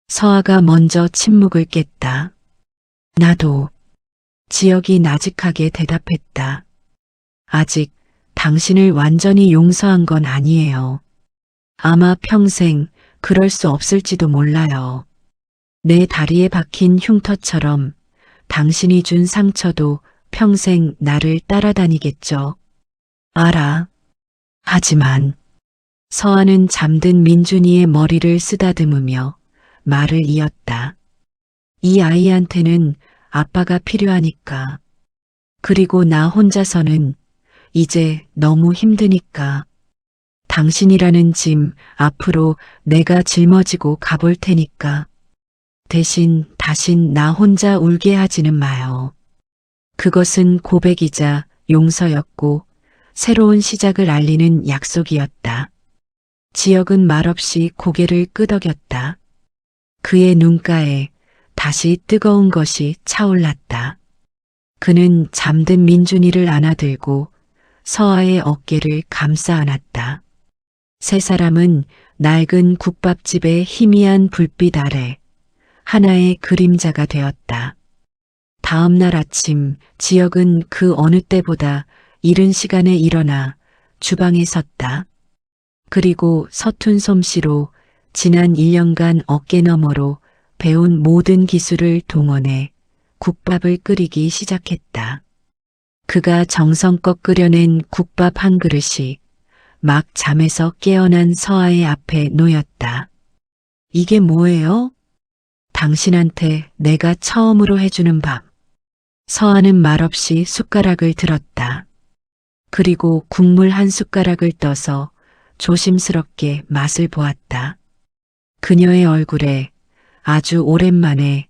서아가 먼저 침묵을 깼다. 나도. 지역이 나직하게 대답했다. 아직 당신을 완전히 용서한 건 아니에요. 아마 평생 그럴 수 없을지도 몰라요. 내 다리에 박힌 흉터처럼 당신이 준 상처도 평생 나를 따라다니겠죠. 알아. 하지만 서아는 잠든 민준이의 머리를 쓰다듬으며 말을 이었다. 이 아이한테는 아빠가 필요하니까. 그리고 나 혼자서는 이제 너무 힘드니까. 당신이라는 짐 앞으로 내가 짊어지고 가볼 테니까. 대신 다신 나 혼자 울게 하지는 마요. 그것은 고백이자 용서였고 새로운 시작을 알리는 약속이었다. 지역은 말없이 고개를 끄덕였다. 그의 눈가에 다시 뜨거운 것이 차올랐다. 그는 잠든 민준이를 안아들고 서아의 어깨를 감싸 안았다. 세 사람은 낡은 국밥집의 희미한 불빛 아래 하나의 그림자가 되었다. 다음 날 아침 지역은 그 어느 때보다 이른 시간에 일어나 주방에 섰다. 그리고 서툰 솜씨로 지난 1년간 어깨너머로 배운 모든 기술을 동원해 국밥을 끓이기 시작했다. 그가 정성껏 끓여낸 국밥 한 그릇이 막 잠에서 깨어난 서아의 앞에 놓였다. 이게 뭐예요? 당신한테 내가 처음으로 해주는 밥. 서아는 말없이 숟가락을 들었다. 그리고 국물 한 숟가락을 떠서 조심스럽게 맛을 보았다. 그녀의 얼굴에 아주 오랜만에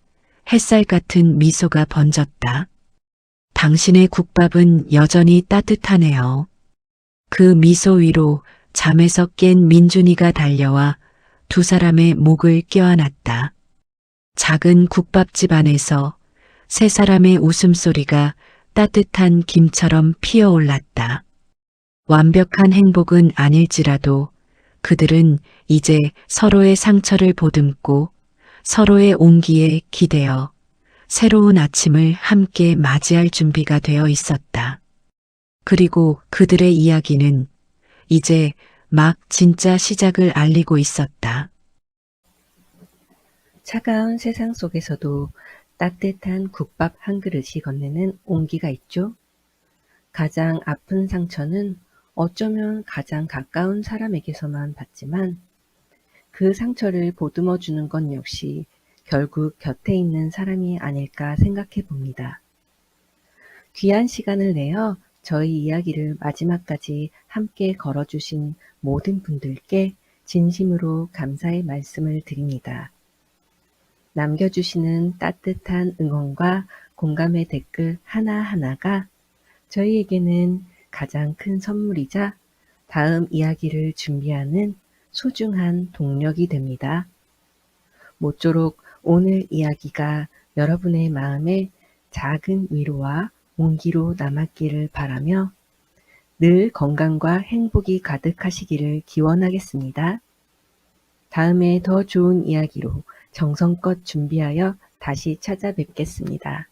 햇살 같은 미소가 번졌다. 당신의 국밥은 여전히 따뜻하네요. 그 미소 위로 잠에서 깬 민준이가 달려와 두 사람의 목을 껴안았다. 작은 국밥집 안에서 세 사람의 웃음소리가 따뜻한 김처럼 피어올랐다. 완벽한 행복은 아닐지라도 그들은 이제 서로의 상처를 보듬고 서로의 온기에 기대어 새로운 아침을 함께 맞이할 준비가 되어 있었다. 그리고 그들의 이야기는 이제 막 진짜 시작을 알리고 있었다. 차가운 세상 속에서도 따뜻한 국밥 한 그릇이 건네는 온기가 있죠. 가장 아픈 상처는 어쩌면 가장 가까운 사람에게서만 받지만 그 상처를 보듬어 주는 건 역시 결국 곁에 있는 사람이 아닐까 생각해 봅니다. 귀한 시간을 내어 저희 이야기를 마지막까지 함께 걸어주신 모든 분들께 진심으로 감사의 말씀을 드립니다. 남겨주시는 따뜻한 응원과 공감의 댓글 하나하나가 저희에게는 가장 큰 선물이자 다음 이야기를 준비하는 소중한 동력이 됩니다. 모쪼록 오늘 이야기가 여러분의 마음에 작은 위로와 온기로 남았기를 바라며 늘 건강과 행복이 가득하시기를 기원하겠습니다. 다음에 더 좋은 이야기로 정성껏 준비하여 다시 찾아뵙겠습니다.